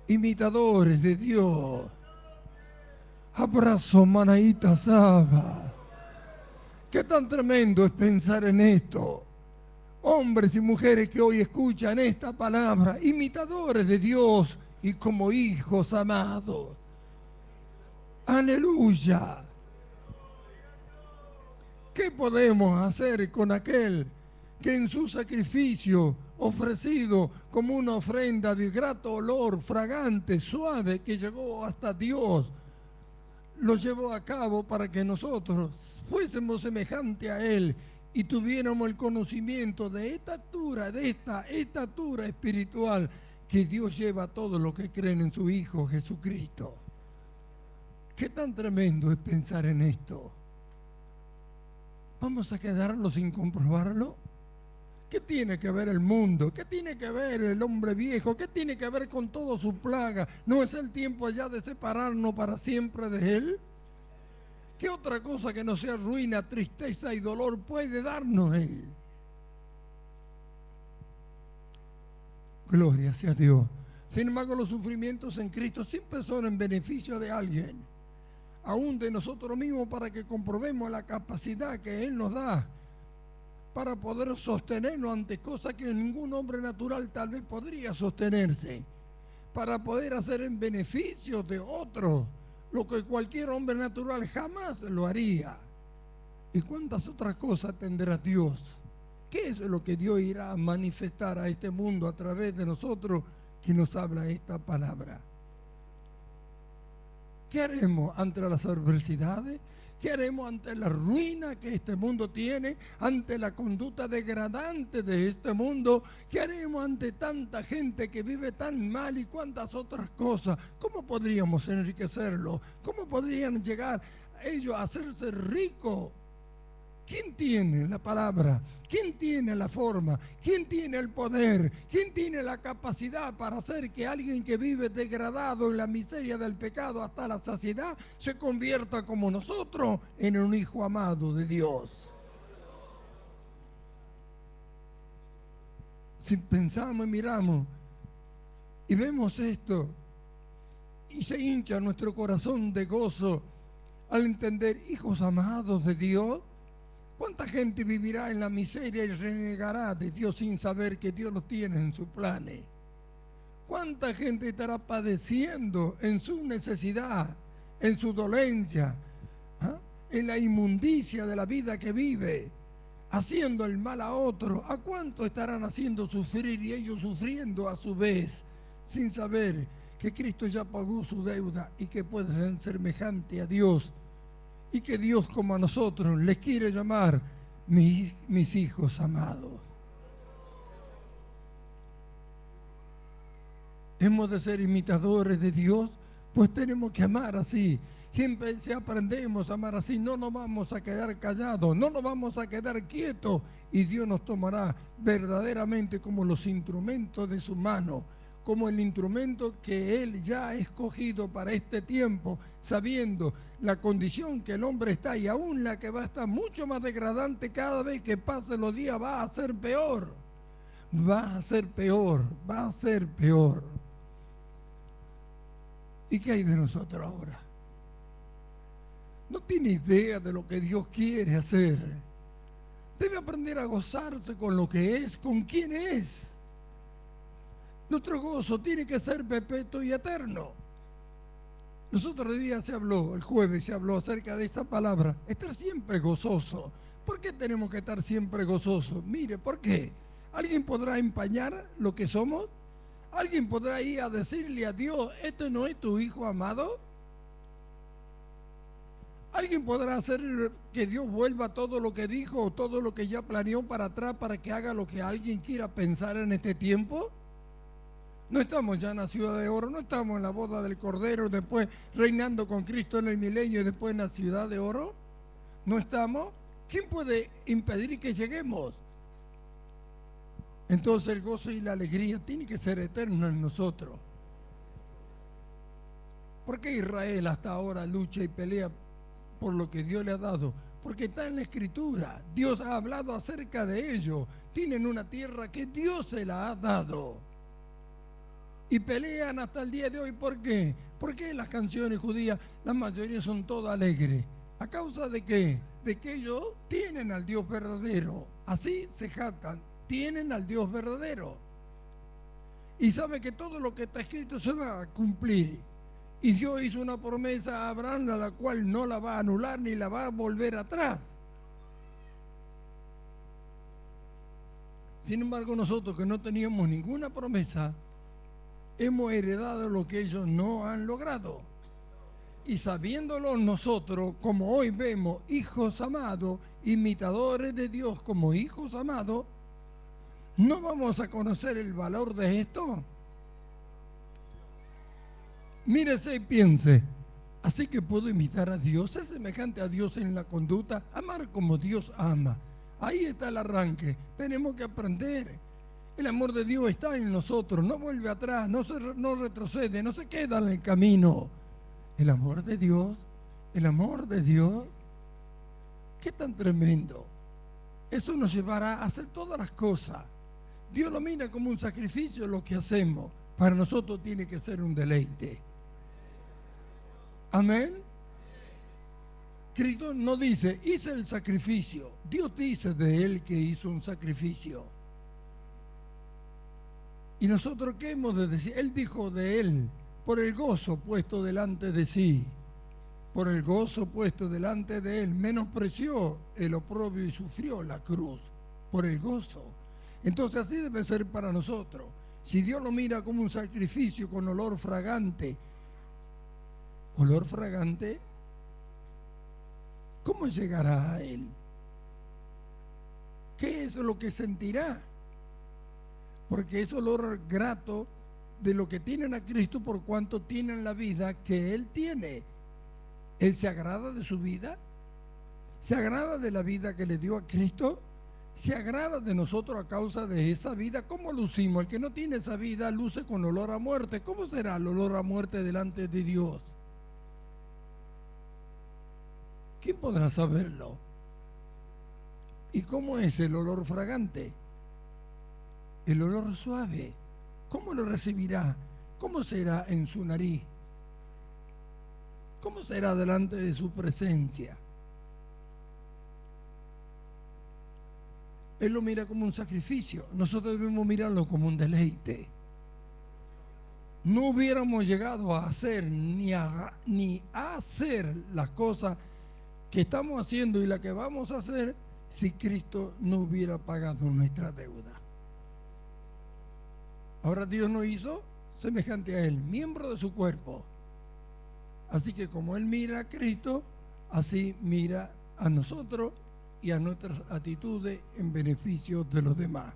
A: Imitadores de Dios. Abrazo, Manaíta Saba. Qué tan tremendo es pensar en esto. hombres y mujeres que hoy escuchan esta palabra, imitadores de Dios y como hijos amados. Aleluya. ¿Qué podemos hacer con aquel que en su sacrificio ofrecido como una ofrenda de grato olor, fragante, suave, que llegó hasta Dios, lo llevó a cabo para que nosotros fuésemos semejantes a Él y tuviéramos el conocimiento de esta estatura espiritual que Dios lleva a todos los que creen en su Hijo Jesucristo? ¿Qué tan tremendo es pensar en esto? ¿Vamos a quedarlo sin comprobarlo? ¿Qué tiene que ver el mundo? ¿Qué tiene que ver el hombre viejo? ¿Qué tiene que ver con toda su plaga? ¿No es el tiempo ya de separarnos para siempre de Él? ¿Qué otra cosa que no sea ruina, tristeza y dolor puede darnos Él? Gloria sea a Dios. Sin embargo, los sufrimientos en Cristo siempre son en beneficio de alguien, aún de nosotros mismos, para que comprobemos la capacidad que Él nos da para poder sostenernos ante cosas que ningún hombre natural tal vez podría sostenerse, para poder hacer en beneficio de otros lo que cualquier hombre natural jamás lo haría. ¿Y cuántas otras cosas tendrá Dios? ¿Qué es lo que Dios irá a manifestar a este mundo a través de nosotros que nos habla esta palabra? ¿Qué haremos ante las adversidades? ¿Qué haremos ante la ruina que este mundo tiene? ¿Ante la conducta degradante de este mundo? ¿Qué haremos ante tanta gente que vive tan mal y cuántas otras cosas? ¿Cómo podríamos enriquecerlo? ¿Cómo podrían llegar ellos a hacerse ricos? ¿Quién tiene la palabra? ¿Quién tiene la forma? ¿Quién tiene el poder? ¿Quién tiene la capacidad para hacer que alguien que vive degradado en la miseria del pecado hasta la saciedad se convierta como nosotros en un hijo amado de Dios? Si pensamos y miramos y vemos esto y se hincha nuestro corazón de gozo al entender, hijos amados de Dios, ¿cuánta gente vivirá en la miseria y renegará de Dios sin saber que Dios lo tiene en sus planes? ¿Cuánta gente estará padeciendo en su necesidad, en su dolencia, en la inmundicia de la vida que vive, haciendo el mal a otro? ¿A cuánto estarán haciendo sufrir y ellos sufriendo a su vez, sin saber que Cristo ya pagó su deuda y que pueden ser semejante a Dios? Y que Dios, como a nosotros, les quiere llamar mis hijos amados. Hemos de ser imitadores de Dios, pues tenemos que amar así. Siempre si aprendemos a amar así, no nos vamos a quedar callados, no nos vamos a quedar quietos, y Dios nos tomará verdaderamente como los instrumentos de su mano, como el instrumento que Él ya ha escogido para este tiempo, sabiendo la condición que el hombre está, y aún la que va a estar mucho más degradante cada vez que pasen los días, va a ser peor, va a ser peor, va a ser peor. ¿Y qué hay de nosotros ahora? No tiene idea de lo que Dios quiere hacer. Debe aprender a gozarse con lo que es, con quién es. Nuestro gozo tiene que ser perpetuo y eterno. Los otros días se habló, el jueves se habló acerca de esta palabra, estar siempre gozoso. ¿Por qué tenemos que estar siempre gozosos? Mire, ¿por qué? ¿Alguien podrá empañar lo que somos? ¿Alguien podrá ir a decirle a Dios, este no es tu hijo amado? ¿Alguien podrá hacer que Dios vuelva todo lo que dijo o todo lo que ya planeó para atrás para que haga lo que alguien quiera pensar en este tiempo? No estamos ya en la ciudad de oro, no estamos en la boda del Cordero, después reinando con Cristo en el milenio y después en la ciudad de oro. ¿No estamos? ¿Quién puede impedir que lleguemos? Entonces el gozo y la alegría tienen que ser eternos en nosotros. ¿Por qué Israel hasta ahora lucha y pelea por lo que Dios le ha dado? Porque está en la Escritura. Dios ha hablado acerca de ello. Tienen una tierra que Dios se la ha dado. Y pelean hasta el día de hoy. ¿Por qué? Porque las canciones judías, la mayoría son todas alegres. ¿A causa de qué? De que ellos tienen al Dios verdadero. Así se jactan. tienen al Dios verdadero. Y sabe que todo lo que está escrito se va a cumplir. Y Dios hizo una promesa a Abraham, a la cual no la va a anular ni la va a volver atrás. Sin embargo, nosotros que no teníamos ninguna promesa, hemos heredado lo que ellos no han logrado. Y sabiéndolo nosotros, como hoy vemos hijos amados, imitadores de Dios como hijos amados, ¿no vamos a conocer el valor de esto? Mírese y piense, así que puedo imitar a Dios, ser semejante a Dios en la conducta, amar como Dios ama. Ahí está el arranque, tenemos que aprender. El amor de Dios está en nosotros, no vuelve atrás, no retrocede, no se queda en el camino. El amor de Dios, qué tan tremendo. Eso nos llevará a hacer todas las cosas. Dios lo mira como un sacrificio lo que hacemos. Para nosotros tiene que ser un deleite. Amén. Cristo no dice, hice el sacrificio. Dios dice de él que hizo un sacrificio. ¿Y nosotros qué hemos de decir? Él dijo de él, por el gozo puesto delante de sí, por el gozo puesto delante de él, menospreció el oprobio y sufrió la cruz, por el gozo. Entonces así debe ser para nosotros. Si Dios lo mira como un sacrificio con olor fragante, ¿cómo llegará a él? ¿Qué es lo que sentirá? Porque es olor grato de lo que tienen a Cristo por cuanto tienen la vida que Él tiene. Él se agrada de su vida, se agrada de la vida que le dio a Cristo, se agrada de nosotros a causa de esa vida. ¿Cómo lucimos? El que no tiene esa vida luce con olor a muerte. ¿Cómo será el olor a muerte delante de Dios? ¿Quién podrá saberlo? ¿Y cómo es el olor fragante? El olor suave. ¿Cómo lo recibirá? ¿Cómo será en su nariz? ¿Cómo será delante de su presencia? Él lo mira como un sacrificio. Nosotros debemos mirarlo como un deleite. No hubiéramos llegado a hacer ni a hacer las cosas que estamos haciendo y las que vamos a hacer si Cristo no hubiera pagado nuestra deuda. Ahora Dios nos hizo semejante a Él, miembro de su cuerpo. Así que como Él mira a Cristo, así mira a nosotros y a nuestras actitudes en beneficio de los demás.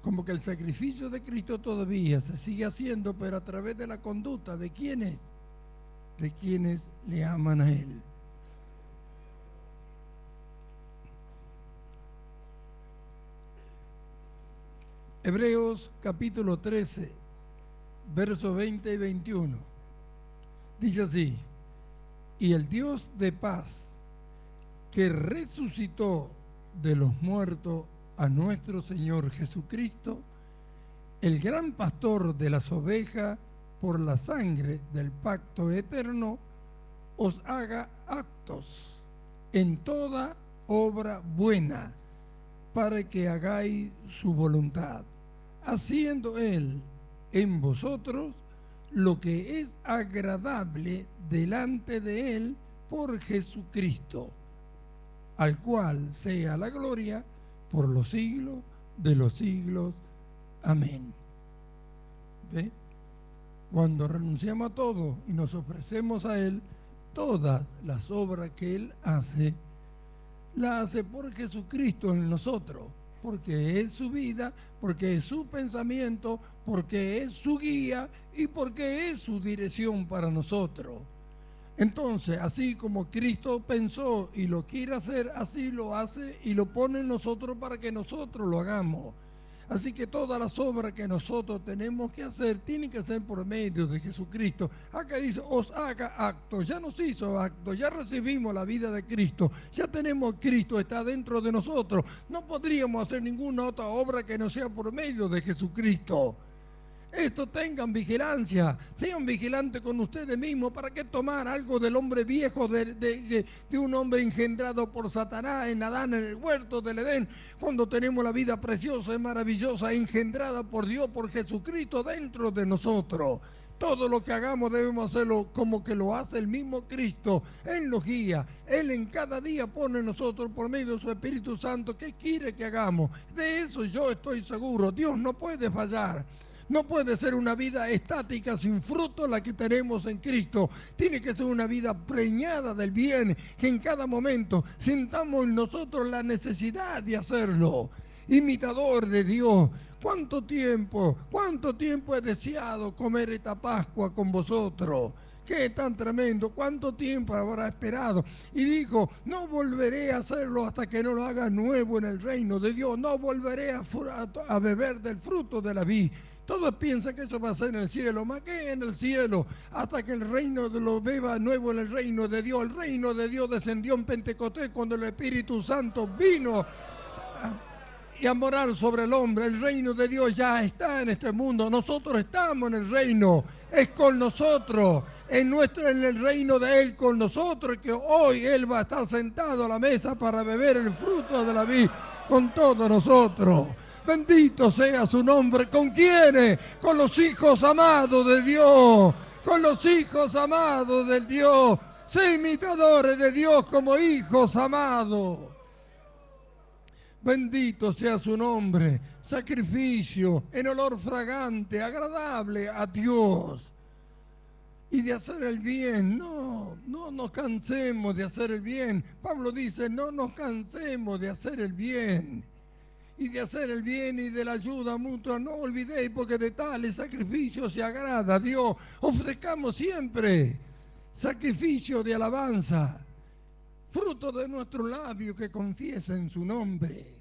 A: Como que el sacrificio de Cristo todavía se sigue haciendo, pero a través de la conducta de quienes le aman a Él. Hebreos capítulo 13, versos 20 y 21. Dice así: y el Dios de paz, que resucitó de los muertos a nuestro Señor Jesucristo, el gran pastor de las ovejas, por la sangre del pacto eterno, os haga actos en toda obra buena, para que hagáis su voluntad, haciendo Él en vosotros lo que es agradable delante de Él por Jesucristo, al cual sea la gloria por los siglos de los siglos. Amén. ¿Ve? Cuando renunciamos a todo y nos ofrecemos a Él, todas las obras que Él hace, la hace por Jesucristo en nosotros, porque es su vida, porque es su pensamiento, porque es su guía y porque es su dirección para nosotros. Entonces, así como Cristo pensó y lo quiere hacer, así lo hace y lo pone en nosotros para que nosotros lo hagamos. Así que todas las obras que nosotros tenemos que hacer tienen que ser por medio de Jesucristo. Acá dice, os haga actos. Ya nos hizo actos, ya recibimos la vida de Cristo, ya tenemos Cristo, está dentro de nosotros. No podríamos hacer ninguna otra obra que no sea por medio de Jesucristo. Esto tengan vigilancia, sean vigilantes con ustedes mismos. ¿Para qué tomar algo del hombre viejo, de un hombre engendrado por Satanás en Adán, en el huerto del Edén, cuando tenemos la vida preciosa y maravillosa, engendrada por Dios, por Jesucristo dentro de nosotros? Todo lo que hagamos debemos hacerlo como que lo hace el mismo Cristo. Él nos guía, Él en cada día pone en nosotros por medio de su Espíritu Santo qué quiere que hagamos. De eso yo estoy seguro. Dios no puede fallar. No puede ser una vida estática sin fruto la que tenemos en Cristo. Tiene que ser una vida preñada del bien, que en cada momento sintamos en nosotros la necesidad de hacerlo. Imitador de Dios, ¿cuánto tiempo he deseado comer esta Pascua con vosotros? ¡Qué tan tremendo! ¿Cuánto tiempo habrá esperado? Y dijo, no volveré a hacerlo hasta que no lo haga nuevo en el reino de Dios. No volveré a beber del fruto de la vid. Todos piensan que eso va a ser en el cielo. ¿Más qué en el cielo? Hasta que el reino lo beba nuevo en el reino de Dios. El reino de Dios descendió en Pentecostés cuando el Espíritu Santo vino y a morar sobre el hombre. El reino de Dios ya está en este mundo. Nosotros estamos en el reino. Es con nosotros. En el reino de Él con nosotros, que hoy Él va a estar sentado a la mesa para beber el fruto de la vid con todos nosotros. Bendito sea su nombre. ¿Con quiénes? Con los hijos amados de Dios. Con los hijos amados del Dios. Sé imitadores de Dios como hijos amados. Bendito sea su nombre. Sacrificio en olor fragante, agradable a Dios. Y de hacer el bien, no nos cansemos de hacer el bien. Pablo dice, no nos cansemos de hacer el bien. Y de hacer el bien y de la ayuda mutua, no olvidéis, porque de tales sacrificios se agrada a Dios. Ofrezcamos siempre sacrificio de alabanza, fruto de nuestros labios que confiesen su nombre.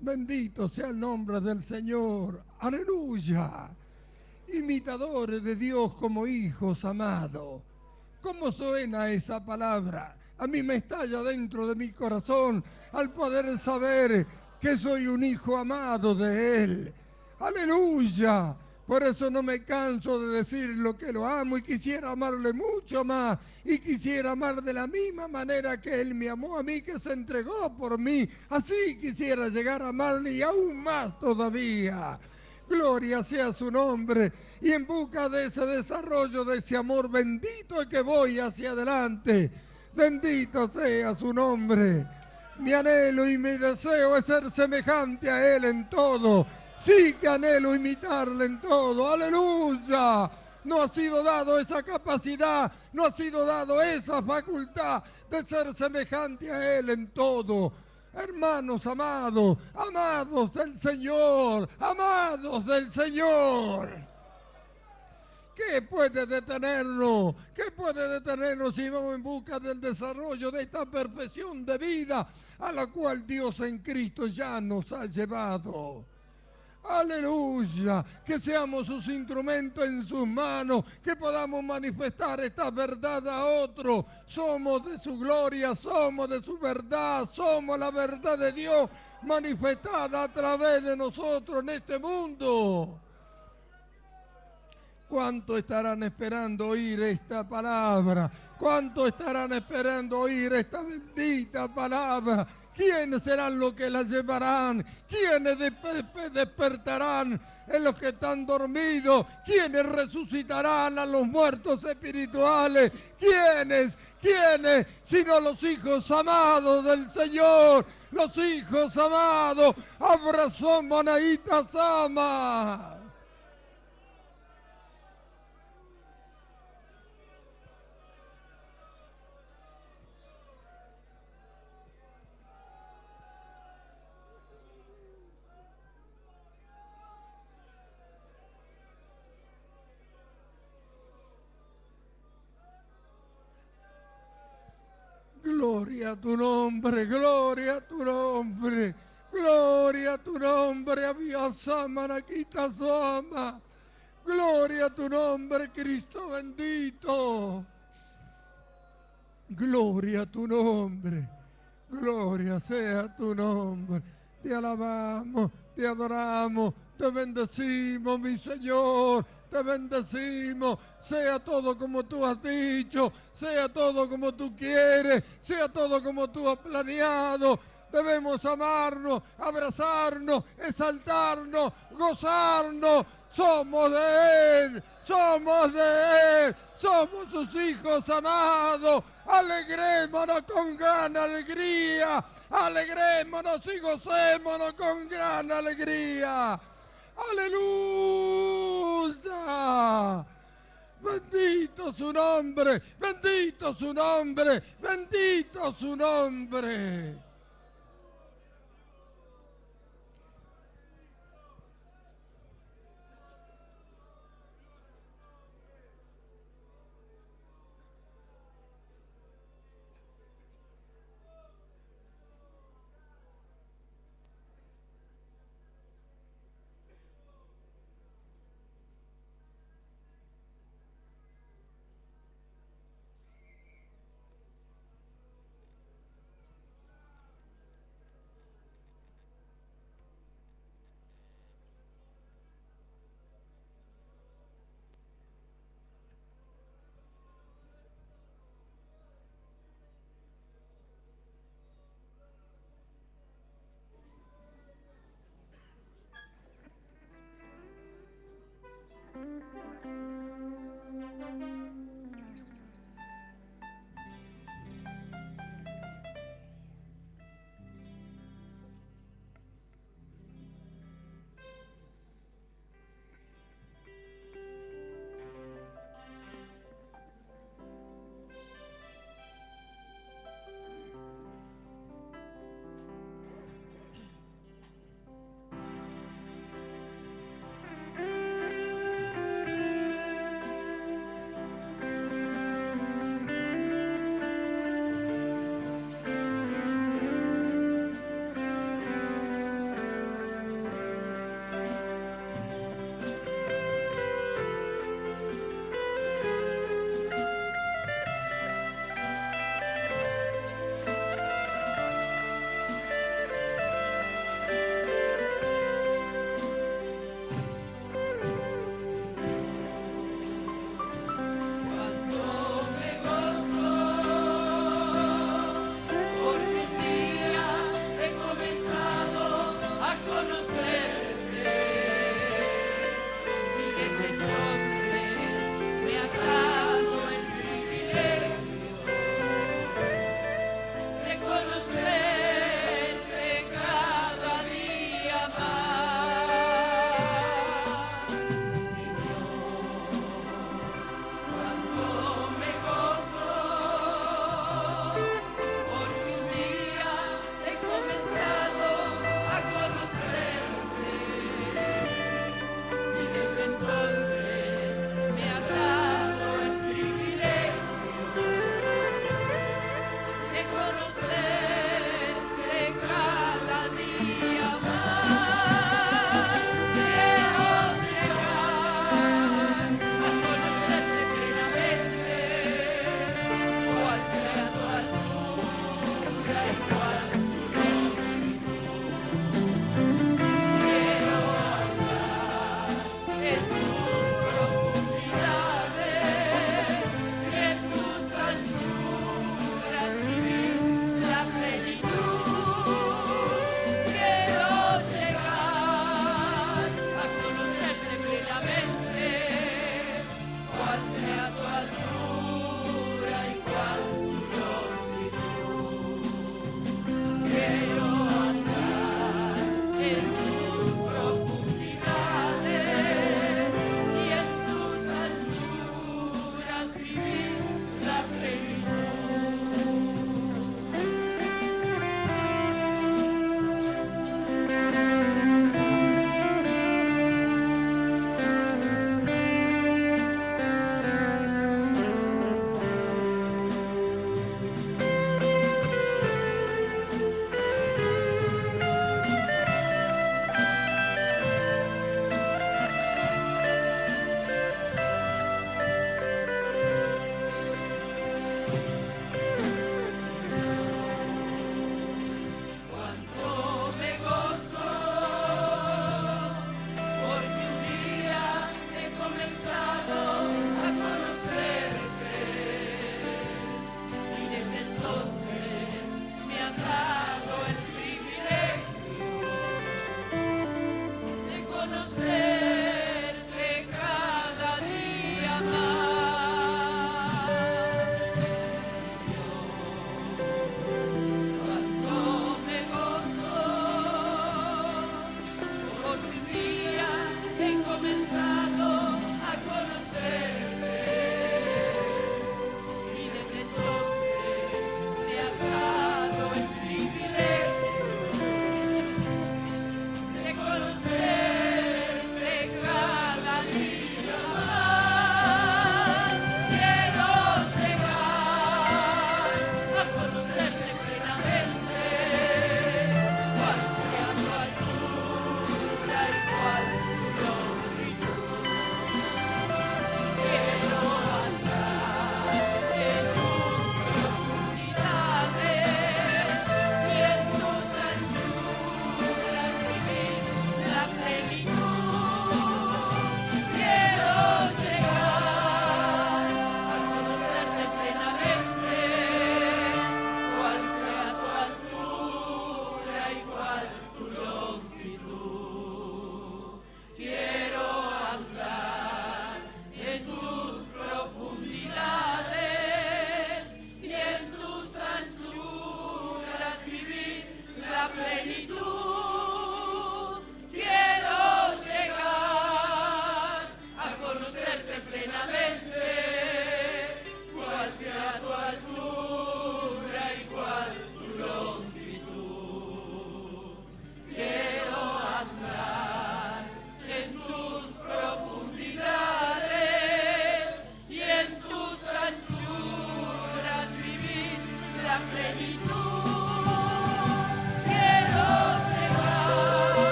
A: Bendito sea el nombre del Señor. Aleluya. Imitadores de Dios como hijos amados. ¿Cómo suena esa palabra? A mí me estalla dentro de mi corazón al poder saber que soy un hijo amado de Él. Aleluya. Por eso no me canso de decir lo que lo amo y quisiera amarle mucho más. Y quisiera amar de la misma manera que Él me amó a mí, que se entregó por mí. Así quisiera llegar a amarle y aún más todavía. Gloria sea su nombre. Y en busca de ese desarrollo, de ese amor bendito, es que voy hacia adelante. Bendito sea su nombre. Mi anhelo y mi deseo es ser semejante a Él en todo. Sí que anhelo imitarle en todo. ¡Aleluya! No ha sido dado esa capacidad, no ha sido dado esa facultad de ser semejante a Él en todo. Hermanos amados, amados del Señor, amados del Señor. ¿Qué puede detenernos? ¿Qué puede detenernos si vamos en busca del desarrollo de esta perfección de vida a la cual Dios en Cristo ya nos ha llevado? Aleluya, que seamos sus instrumentos en sus manos, que podamos manifestar esta verdad a otros. Somos de su gloria, somos de su verdad, somos la verdad de Dios manifestada a través de nosotros en este mundo. ¿Cuánto estarán esperando oír esta palabra? ¿Cuánto estarán esperando oír esta bendita palabra? ¿Quiénes serán los que la llevarán? ¿Quiénes despertarán en los que están dormidos? ¿Quiénes resucitarán a los muertos espirituales? ¿Quiénes? ¿Quiénes? Sino los hijos amados del Señor. Los hijos amados. Abrazón Manaíta Sama. Gloria a tu nombre, gloria a tu nombre, gloria a tu nombre, Abiasama Nakita Sama. Gloria a tu nombre, Cristo bendito. Gloria a tu nombre, gloria sea tu nombre. Te alabamos, te adoramos, Te bendecimos, mi Señor. Te bendecimos. Sea todo como tú has dicho. Sea todo como tú quieres. Sea todo como tú has planeado. Debemos amarnos, abrazarnos, exaltarnos, gozarnos. Somos de Él, somos de Él, somos sus hijos amados. Alegrémonos con gran alegría, alegrémonos y gocémonos con gran alegría. Aleluya. Bendito su nombre, bendito su nombre, bendito su nombre.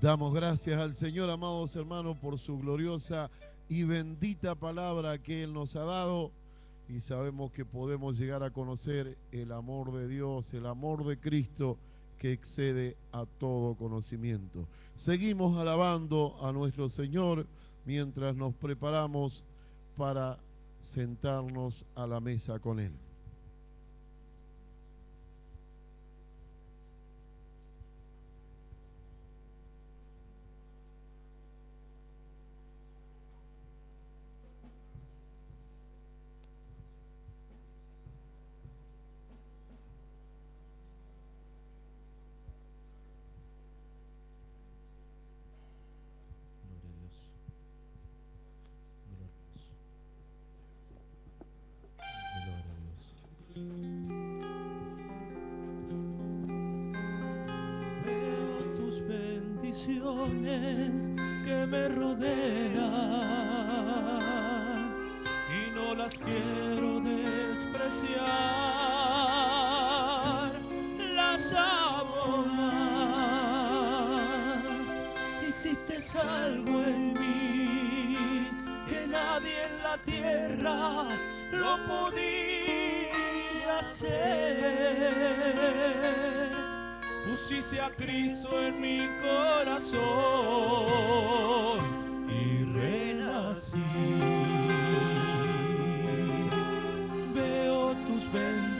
B: Damos gracias al Señor, amados hermanos, por su gloriosa y bendita palabra que Él nos ha dado, y sabemos que podemos llegar a conocer el amor de Dios, el amor de Cristo, que excede a todo conocimiento. Seguimos alabando a nuestro Señor mientras nos preparamos para sentarnos a la mesa con Él.
C: Veo tus bendiciones que me rodean y no las quiero despreciar, las amo más. Hiciste algo en mí que nadie en la tierra lo podía hacer. Pusiste a Cristo en mi corazón